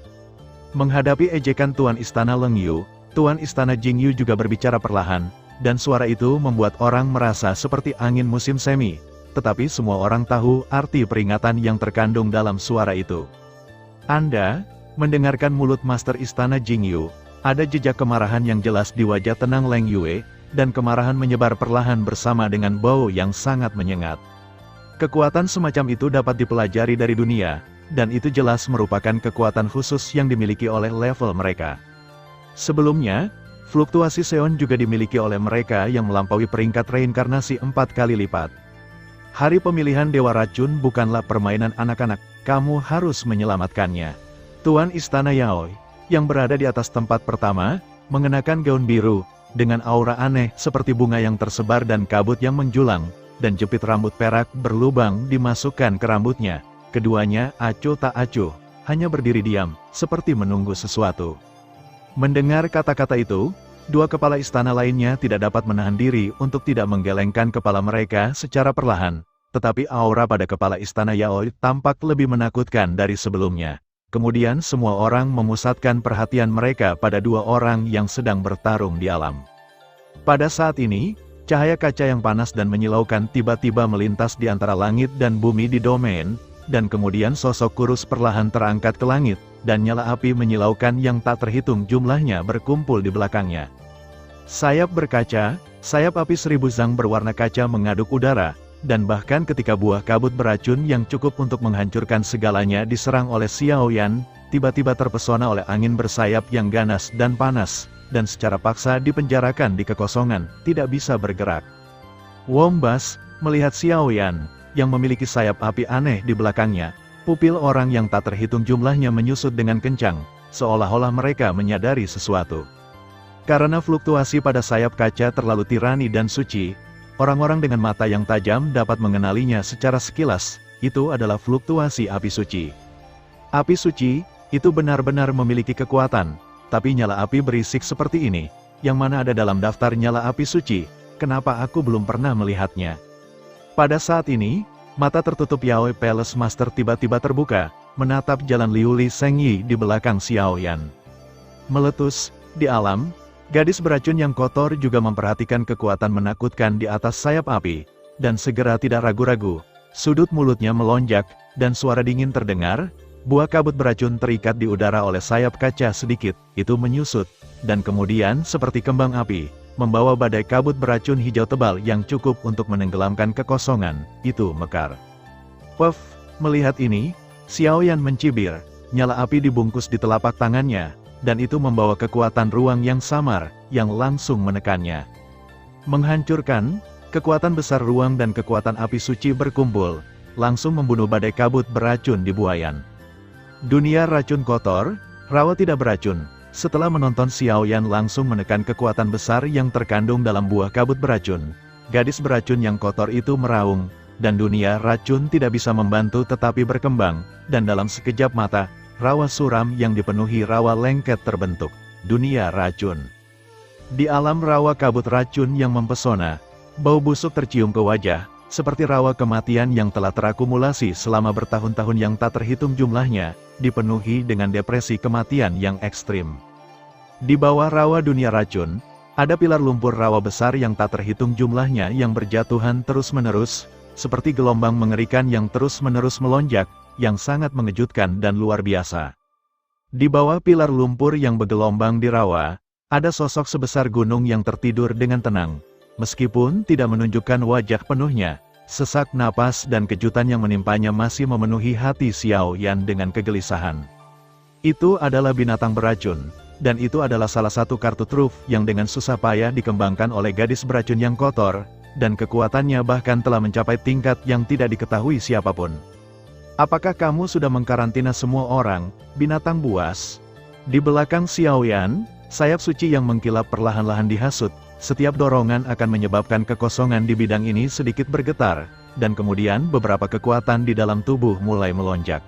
Menghadapi ejekan Tuan Istana Lengyu, Tuan Istana Jingyu juga berbicara perlahan, dan suara itu membuat orang merasa seperti angin musim semi, tetapi semua orang tahu arti peringatan yang terkandung dalam suara itu. Anda mendengarkan mulut Master Istana Jingyu, ada jejak kemarahan yang jelas di wajah tenang Leng Yue, dan kemarahan menyebar perlahan bersama dengan bau yang sangat menyengat. Kekuatan semacam itu dapat dipelajari dari dunia, dan itu jelas merupakan kekuatan khusus yang dimiliki oleh level mereka. Sebelumnya, fluktuasi Seon juga dimiliki oleh mereka yang melampaui peringkat reinkarnasi 4 kali lipat. Hari pemilihan Dewa Racun bukanlah permainan anak-anak, kamu harus menyelamatkannya. Tuan Istana Yaoi, yang berada di atas tempat pertama, mengenakan gaun biru, dengan aura aneh seperti bunga yang tersebar dan kabut yang menjulang, dan jepit rambut perak berlubang dimasukkan ke rambutnya. Keduanya acuh tak acuh, hanya berdiri diam, seperti menunggu sesuatu. Mendengar kata-kata itu, dua kepala istana lainnya tidak dapat menahan diri untuk tidak menggelengkan kepala mereka secara perlahan, tetapi aura pada kepala istana Yaoi tampak lebih menakutkan dari sebelumnya. Kemudian semua orang memusatkan perhatian mereka pada dua orang yang sedang bertarung di alam. Pada saat ini, cahaya kaca yang panas dan menyilaukan tiba-tiba melintas di antara langit dan bumi di domain, dan kemudian sosok kurus perlahan terangkat ke langit, dan nyala api menyilaukan yang tak terhitung jumlahnya berkumpul di belakangnya. Sayap berkaca, sayap api 1000 zang berwarna kaca mengaduk udara, dan bahkan ketika buah kabut beracun yang cukup untuk menghancurkan segalanya diserang oleh Xiao Yan, tiba-tiba terpesona oleh angin bersayap yang ganas dan panas, dan secara paksa dipenjarakan di kekosongan, tidak bisa bergerak. Wombas melihat Xiao Yan, yang memiliki sayap api aneh di belakangnya. Pupil orang yang tak terhitung jumlahnya menyusut dengan kencang, seolah-olah mereka menyadari sesuatu. Karena fluktuasi pada sayap kaca terlalu tirani dan suci, orang-orang dengan mata yang tajam dapat mengenalinya secara sekilas, itu adalah fluktuasi api suci. Api suci, itu benar-benar memiliki kekuatan, tapi nyala api berisik seperti ini, yang mana ada dalam daftar nyala api suci, kenapa aku belum pernah melihatnya? Pada saat ini, mata tertutup Yaoi Palace Master tiba-tiba terbuka, menatap jalan Liu Li Shengyi di belakang Xiao Yan. Meletus, di alam, gadis beracun yang kotor juga memperhatikan kekuatan menakutkan di atas sayap api, dan segera tidak ragu-ragu, sudut mulutnya melonjak, dan suara dingin terdengar, buah kabut beracun terikat di udara oleh sayap kaca sedikit, itu menyusut, dan kemudian seperti kembang api, membawa badai kabut beracun hijau tebal yang cukup untuk menenggelamkan kekosongan, itu mekar. Puff, melihat ini, Xiao Yan mencibir, nyala api dibungkus di telapak tangannya, dan itu membawa kekuatan ruang yang samar, yang langsung menekannya. Menghancurkan, kekuatan besar ruang dan kekuatan api suci berkumpul, langsung membunuh badai kabut beracun di buayan. Dunia racun kotor, rawa tidak beracun. Setelah menonton Xiao Yan langsung menekan kekuatan besar yang terkandung dalam buah kabut beracun, gadis beracun yang kotor itu meraung, dan dunia racun tidak bisa membantu tetapi berkembang, dan dalam sekejap mata, rawa suram yang dipenuhi rawa lengket terbentuk, dunia racun. Di alam rawa kabut racun yang mempesona, bau busuk tercium ke wajah, seperti rawa kematian yang telah terakumulasi selama bertahun-tahun yang tak terhitung jumlahnya, dipenuhi dengan depresi kematian yang ekstrim. Di bawah rawa dunia racun, ada pilar lumpur rawa besar yang tak terhitung jumlahnya yang berjatuhan terus-menerus, seperti gelombang mengerikan yang terus-menerus melonjak, yang sangat mengejutkan dan luar biasa. Di bawah pilar lumpur yang bergelombang di rawa, ada sosok sebesar gunung yang tertidur dengan tenang. Meskipun tidak menunjukkan wajah penuhnya, sesak napas dan kejutan yang menimpanya masih memenuhi hati Xiao Yan dengan kegelisahan. Itu adalah binatang beracun, dan itu adalah salah satu kartu truf yang dengan susah payah dikembangkan oleh gadis beracun yang kotor, dan kekuatannya bahkan telah mencapai tingkat yang tidak diketahui siapapun. Apakah kamu sudah mengkarantina semua orang, binatang buas? Di belakang Xiao Yan, sayap suci yang mengkilap perlahan-lahan dihasut. Setiap dorongan akan menyebabkan kekosongan di bidang ini sedikit bergetar, dan kemudian beberapa kekuatan di dalam tubuh mulai melonjak.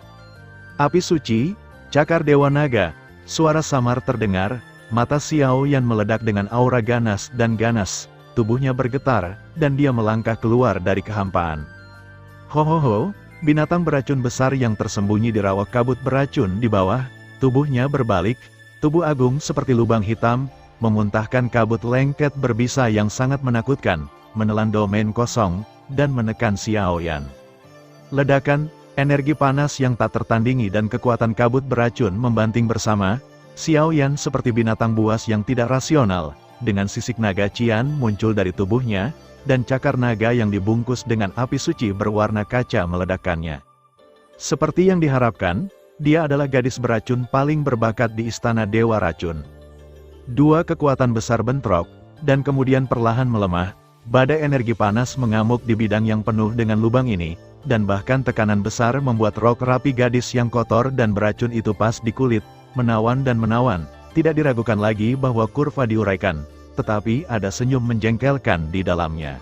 Api suci, cakar Dewa Naga, suara samar terdengar, Mata Xiao Yan meledak dengan aura ganas dan ganas, tubuhnya bergetar, dan dia melangkah keluar dari kehampaan. Ho, binatang beracun besar yang tersembunyi di rawa kabut beracun di bawah, tubuhnya berbalik, tubuh agung seperti lubang hitam, memuntahkan kabut lengket berbisa yang sangat menakutkan, menelan domain kosong, dan menekan Xiao Yan. Ledakan, energi panas yang tak tertandingi dan kekuatan kabut beracun membanting bersama, Xiao Yan seperti binatang buas yang tidak rasional, dengan sisik naga cian muncul dari tubuhnya, dan cakar naga yang dibungkus dengan api suci berwarna kaca meledakkannya. Seperti yang diharapkan, dia adalah gadis beracun paling berbakat di Istana Dewa Racun. Dua kekuatan besar bentrok, dan kemudian perlahan melemah, badai energi panas mengamuk di bidang yang penuh dengan lubang ini, dan bahkan tekanan besar membuat rok rapi gadis yang kotor dan beracun itu pas di kulit, menawan dan menawan, tidak diragukan lagi bahwa kurva diuraikan, tetapi ada senyum menjengkelkan di dalamnya.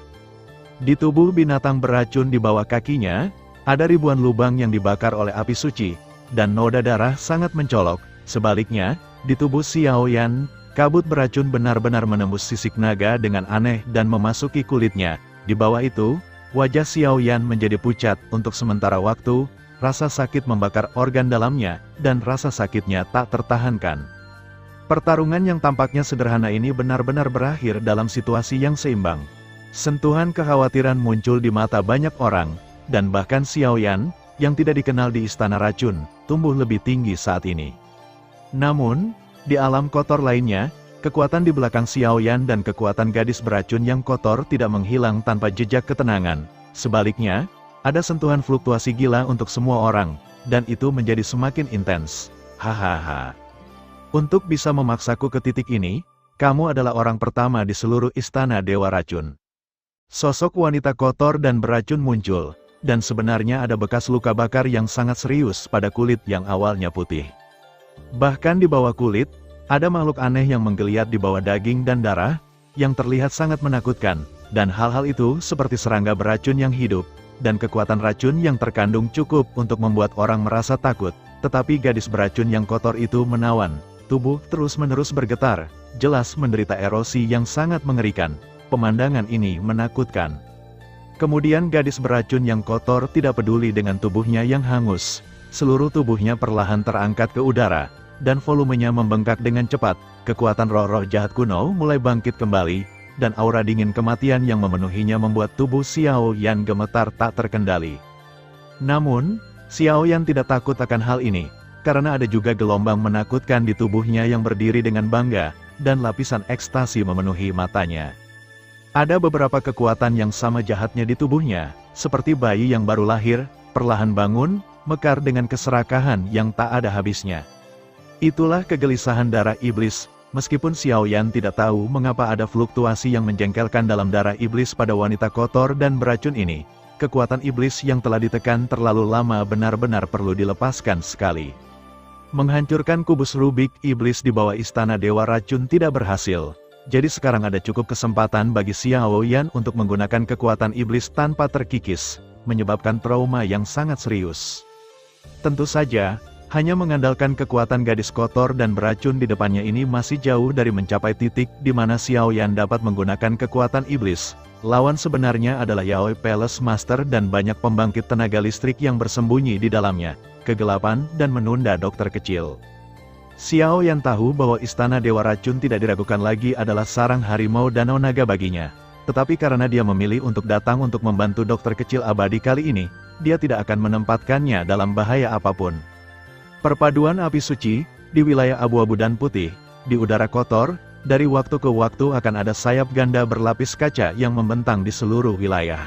Di tubuh binatang beracun di bawah kakinya, ada ribuan lubang yang dibakar oleh api suci, dan noda darah sangat mencolok. Sebaliknya, di tubuh Xiao Yan, kabut beracun benar-benar menembus sisik naga dengan aneh dan memasuki kulitnya. Di bawah itu, wajah Xiao Yan menjadi pucat untuk sementara waktu, rasa sakit membakar organ dalamnya, dan rasa sakitnya tak tertahankan. Pertarungan yang tampaknya sederhana ini benar-benar berakhir dalam situasi yang seimbang. Sentuhan kekhawatiran muncul di mata banyak orang, dan bahkan Xiao Yan, yang tidak dikenal di Istana Racun, tumbuh lebih tinggi saat ini. Namun, di alam kotor lainnya, kekuatan di belakang Xiao Yan dan kekuatan gadis beracun yang kotor tidak menghilang tanpa jejak ketenangan. Sebaliknya, ada sentuhan fluktuasi gila untuk semua orang, dan itu menjadi semakin intens. Hahaha. Untuk bisa memaksaku ke titik ini, kamu adalah orang pertama di seluruh Istana Dewa Racun. Sosok wanita kotor dan beracun muncul, dan sebenarnya ada bekas luka bakar yang sangat serius pada kulit yang awalnya putih. Bahkan di bawah kulit, ada makhluk aneh yang menggeliat di bawah daging dan darah, yang terlihat sangat menakutkan, dan hal-hal itu seperti serangga beracun yang hidup, dan kekuatan racun yang terkandung cukup untuk membuat orang merasa takut, tetapi gadis beracun yang kotor itu menawan, tubuh terus-menerus bergetar, jelas menderita erosi yang sangat mengerikan. Pemandangan ini menakutkan. Kemudian gadis beracun yang kotor tidak peduli dengan tubuhnya yang hangus, seluruh tubuhnya perlahan terangkat ke udara, dan volumenya membengkak dengan cepat, kekuatan roh-roh jahat kuno mulai bangkit kembali, dan aura dingin kematian yang memenuhinya membuat tubuh Xiao Yan gemetar tak terkendali. Namun, Xiao Yan tidak takut akan hal ini, karena ada juga gelombang menakutkan di tubuhnya yang berdiri dengan bangga, dan lapisan ekstasi memenuhi matanya. Ada beberapa kekuatan yang sama jahatnya di tubuhnya, seperti bayi yang baru lahir, perlahan bangun, mekar dengan keserakahan yang tak ada habisnya. Itulah kegelisahan darah iblis. Meskipun Xiao Yan tidak tahu mengapa ada fluktuasi yang menjengkelkan dalam darah iblis pada wanita kotor dan beracun ini, kekuatan iblis yang telah ditekan terlalu lama benar-benar perlu dilepaskan sekali. Menghancurkan kubus Rubik iblis di bawah Istana Dewa Racun tidak berhasil, jadi sekarang ada cukup kesempatan bagi Xiao Yan untuk menggunakan kekuatan iblis tanpa terkikis, menyebabkan trauma yang sangat serius. Tentu saja, hanya mengandalkan kekuatan gadis kotor dan beracun di depannya ini masih jauh dari mencapai titik di mana Xiao Yan dapat menggunakan kekuatan iblis. Lawan sebenarnya adalah Yaoi Palace Master dan banyak pembangkit tenaga listrik yang bersembunyi di dalamnya, kegelapan dan menunda dokter kecil. Xiao Yan tahu bahwa Istana Dewa Racun tidak diragukan lagi adalah sarang harimau danau naga baginya. Tetapi karena dia memilih untuk datang untuk membantu dokter kecil abadi kali ini, dia tidak akan menempatkannya dalam bahaya apapun. Perpaduan api suci, di wilayah abu-abu dan putih, di udara kotor, dari waktu ke waktu akan ada sayap ganda berlapis kaca yang membentang di seluruh wilayah.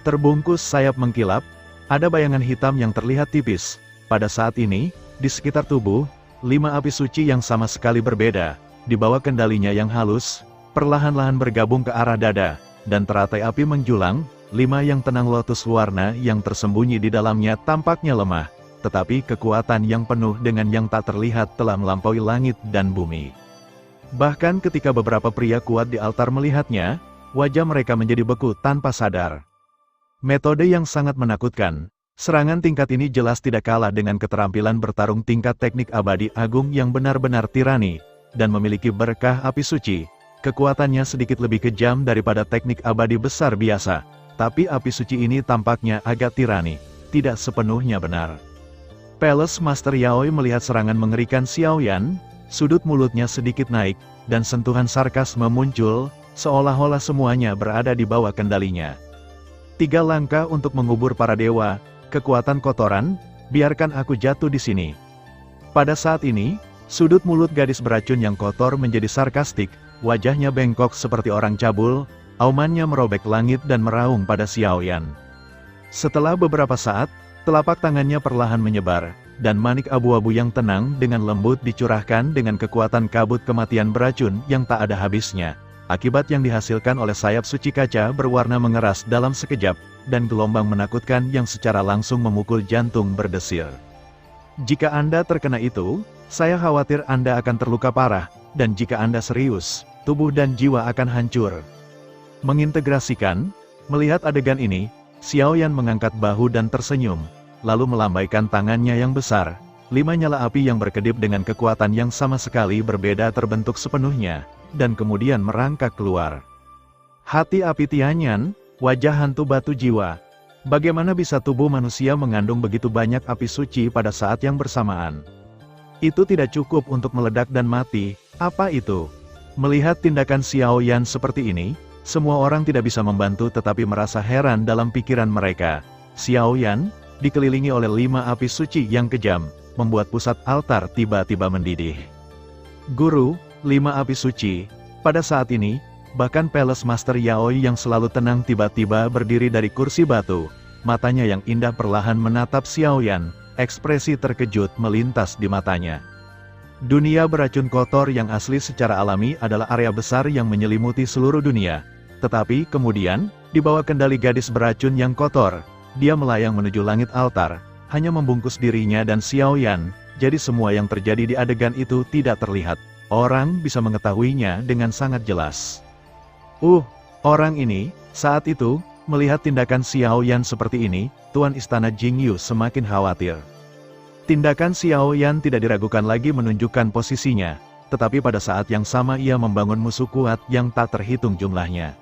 Terbungkus sayap mengkilap, ada bayangan hitam yang terlihat tipis. Pada saat ini, di sekitar tubuh, 5 api suci yang sama sekali berbeda, di bawah kendalinya yang halus, perlahan-lahan bergabung ke arah dada, dan teratai api menjulang, 5 yang tenang lotus warna yang tersembunyi di dalamnya tampaknya lemah. Tetapi kekuatan yang penuh dengan yang tak terlihat telah melampaui langit dan bumi. Bahkan ketika beberapa pria kuat di altar melihatnya, wajah mereka menjadi beku tanpa sadar. Metode yang sangat menakutkan, serangan tingkat ini jelas tidak kalah dengan keterampilan bertarung tingkat teknik abadi agung yang benar-benar tirani, dan memiliki berkah api suci. Kekuatannya sedikit lebih kejam daripada teknik abadi besar biasa, tapi api suci ini tampaknya agak tirani, tidak sepenuhnya benar. Palace Master Yaoi melihat serangan mengerikan Xiaoyan, sudut mulutnya sedikit naik, dan sentuhan sarkasme muncul, seolah-olah semuanya berada di bawah kendalinya. 3 langkah untuk mengubur para dewa, kekuatan kotoran, biarkan aku jatuh di sini. Pada saat ini, sudut mulut gadis beracun yang kotor menjadi sarkastik, wajahnya bengkok seperti orang cabul, aumannya merobek langit dan meraung pada Xiaoyan. Setelah beberapa saat, telapak tangannya perlahan menyebar, dan manik abu-abu yang tenang dengan lembut dicurahkan dengan kekuatan kabut kematian beracun yang tak ada habisnya. Akibat yang dihasilkan oleh sayap suci kaca berwarna mengeras dalam sekejap, dan gelombang menakutkan yang secara langsung memukul jantung berdesir. Jika Anda terkena itu, saya khawatir Anda akan terluka parah, dan jika Anda serius, tubuh dan jiwa akan hancur. Mengintegrasikan, melihat adegan ini, Xiaoyan mengangkat bahu dan tersenyum, lalu melambaikan tangannya yang besar. 5 nyala api yang berkedip dengan kekuatan yang sama sekali berbeda terbentuk sepenuhnya, dan kemudian merangkak keluar. Hati api Tianyan, wajah hantu batu jiwa. Bagaimana bisa tubuh manusia mengandung begitu banyak api suci pada saat yang bersamaan? Itu tidak cukup untuk meledak dan mati, apa itu? Melihat tindakan Xiaoyan seperti ini, semua orang tidak bisa membantu tetapi merasa heran dalam pikiran mereka. Xiaoyan, dikelilingi oleh 5 api suci yang kejam, membuat pusat altar tiba-tiba mendidih. Guru, 5 api suci. Pada saat ini, bahkan Palace Master Yaoi yang selalu tenang tiba-tiba berdiri dari kursi batu. Matanya yang indah perlahan menatap Xiaoyan, ekspresi terkejut melintas di matanya. Dunia beracun kotor yang asli secara alami adalah area besar yang menyelimuti seluruh dunia. Tetapi kemudian, di bawah kendali gadis beracun yang kotor, dia melayang menuju langit altar, hanya membungkus dirinya dan Xiaoyan, jadi semua yang terjadi di adegan itu tidak terlihat. Orang bisa mengetahuinya dengan sangat jelas. Orang ini, saat itu, melihat tindakan Xiaoyan seperti ini, Tuan Istana Jingyu semakin khawatir. Tindakan Xiaoyan tidak diragukan lagi menunjukkan posisinya, tetapi pada saat yang sama ia membangun musuh kuat yang tak terhitung jumlahnya.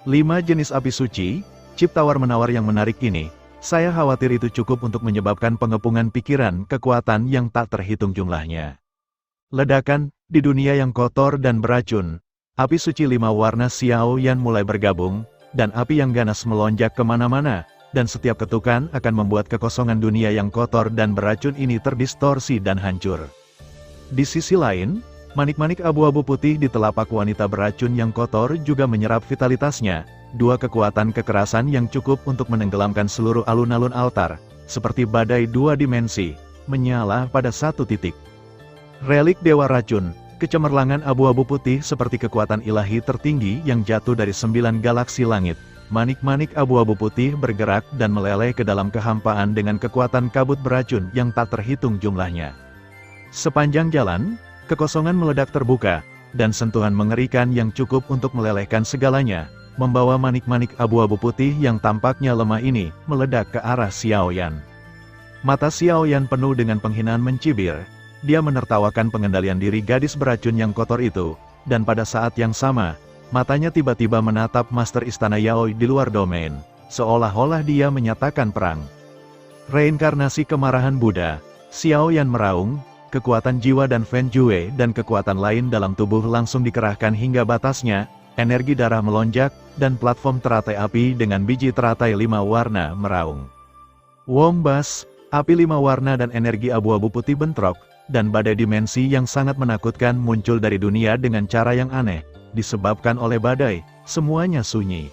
5 jenis api suci, chip tawar-menawar yang menarik ini, saya khawatir itu cukup untuk menyebabkan pengepungan pikiran kekuatan yang tak terhitung jumlahnya. Ledakan, di dunia yang kotor dan beracun, api suci 5 warna Xiaoyan mulai bergabung, dan api yang ganas melonjak kemana-mana, dan setiap ketukan akan membuat kekosongan dunia yang kotor dan beracun ini terdistorsi dan hancur. Di sisi lain, manik-manik abu-abu putih di telapak wanita beracun yang kotor juga menyerap vitalitasnya, 2 kekuatan kekerasan yang cukup untuk menenggelamkan seluruh alun-alun altar, seperti badai 2 dimensi, menyala pada satu titik. Relik Dewa Racun, kecemerlangan abu-abu putih seperti kekuatan ilahi tertinggi yang jatuh dari 9 galaksi langit. Manik-manik abu-abu putih bergerak dan meleleh ke dalam kehampaan dengan kekuatan kabut beracun yang tak terhitung jumlahnya. Sepanjang jalan, kekosongan meledak terbuka, dan sentuhan mengerikan yang cukup untuk melelehkan segalanya, membawa manik-manik abu-abu putih yang tampaknya lemah ini, meledak ke arah Xiaoyan. Mata Xiaoyan penuh dengan penghinaan mencibir. Dia menertawakan pengendalian diri gadis beracun yang kotor itu, dan pada saat yang sama, matanya tiba-tiba menatap Master Istana Yaoi di luar domain, seolah-olah dia menyatakan perang. Reinkarnasi kemarahan Buddha, Xiaoyan meraung, kekuatan jiwa dan Fen Jue dan kekuatan lain dalam tubuh langsung dikerahkan hingga batasnya, energi darah melonjak, dan platform teratai api dengan biji teratai 5 warna meraung. Wombas, api 5 warna dan energi abu-abu putih bentrok, dan badai dimensi yang sangat menakutkan muncul dari dunia dengan cara yang aneh, disebabkan oleh badai, semuanya sunyi.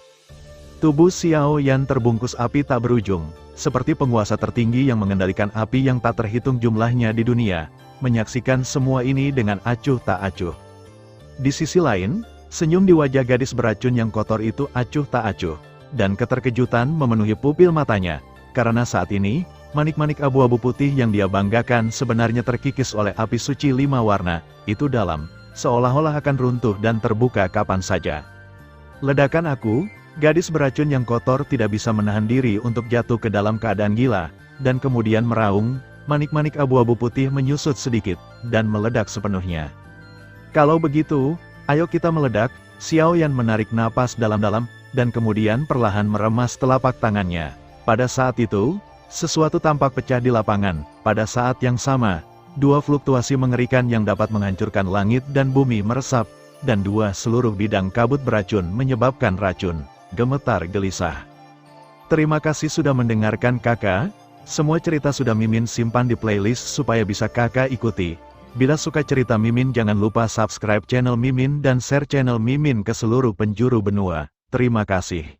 Tubuh Xiaoyan terbungkus api tak berujung, seperti penguasa tertinggi yang mengendalikan api yang tak terhitung jumlahnya di dunia, menyaksikan semua ini dengan acuh tak acuh. Di sisi lain, senyum di wajah gadis beracun yang kotor itu acuh tak acuh, dan keterkejutan memenuhi pupil matanya, karena saat ini, manik-manik abu-abu putih yang dia banggakan sebenarnya terkikis oleh api suci 5 warna, itu dalam, seolah-olah akan runtuh dan terbuka kapan saja. Ledakan aku, gadis beracun yang kotor tidak bisa menahan diri untuk jatuh ke dalam keadaan gila, dan kemudian meraung, manik-manik abu-abu putih menyusut sedikit, dan meledak sepenuhnya. Kalau begitu, ayo kita meledak. Xiao Yan menarik napas dalam-dalam, dan kemudian perlahan meremas telapak tangannya. Pada saat itu, sesuatu tampak pecah di lapangan. Pada saat yang sama, dua fluktuasi mengerikan yang dapat menghancurkan langit dan bumi meresap, dan dua seluruh bidang kabut beracun menyebabkan racun gemetar gelisah. Terima kasih sudah mendengarkan kakak. Semua cerita sudah Mimin simpan di playlist supaya bisa kakak ikuti. Bila suka cerita Mimin jangan lupa subscribe channel Mimin dan share channel Mimin ke seluruh penjuru benua. Terima kasih.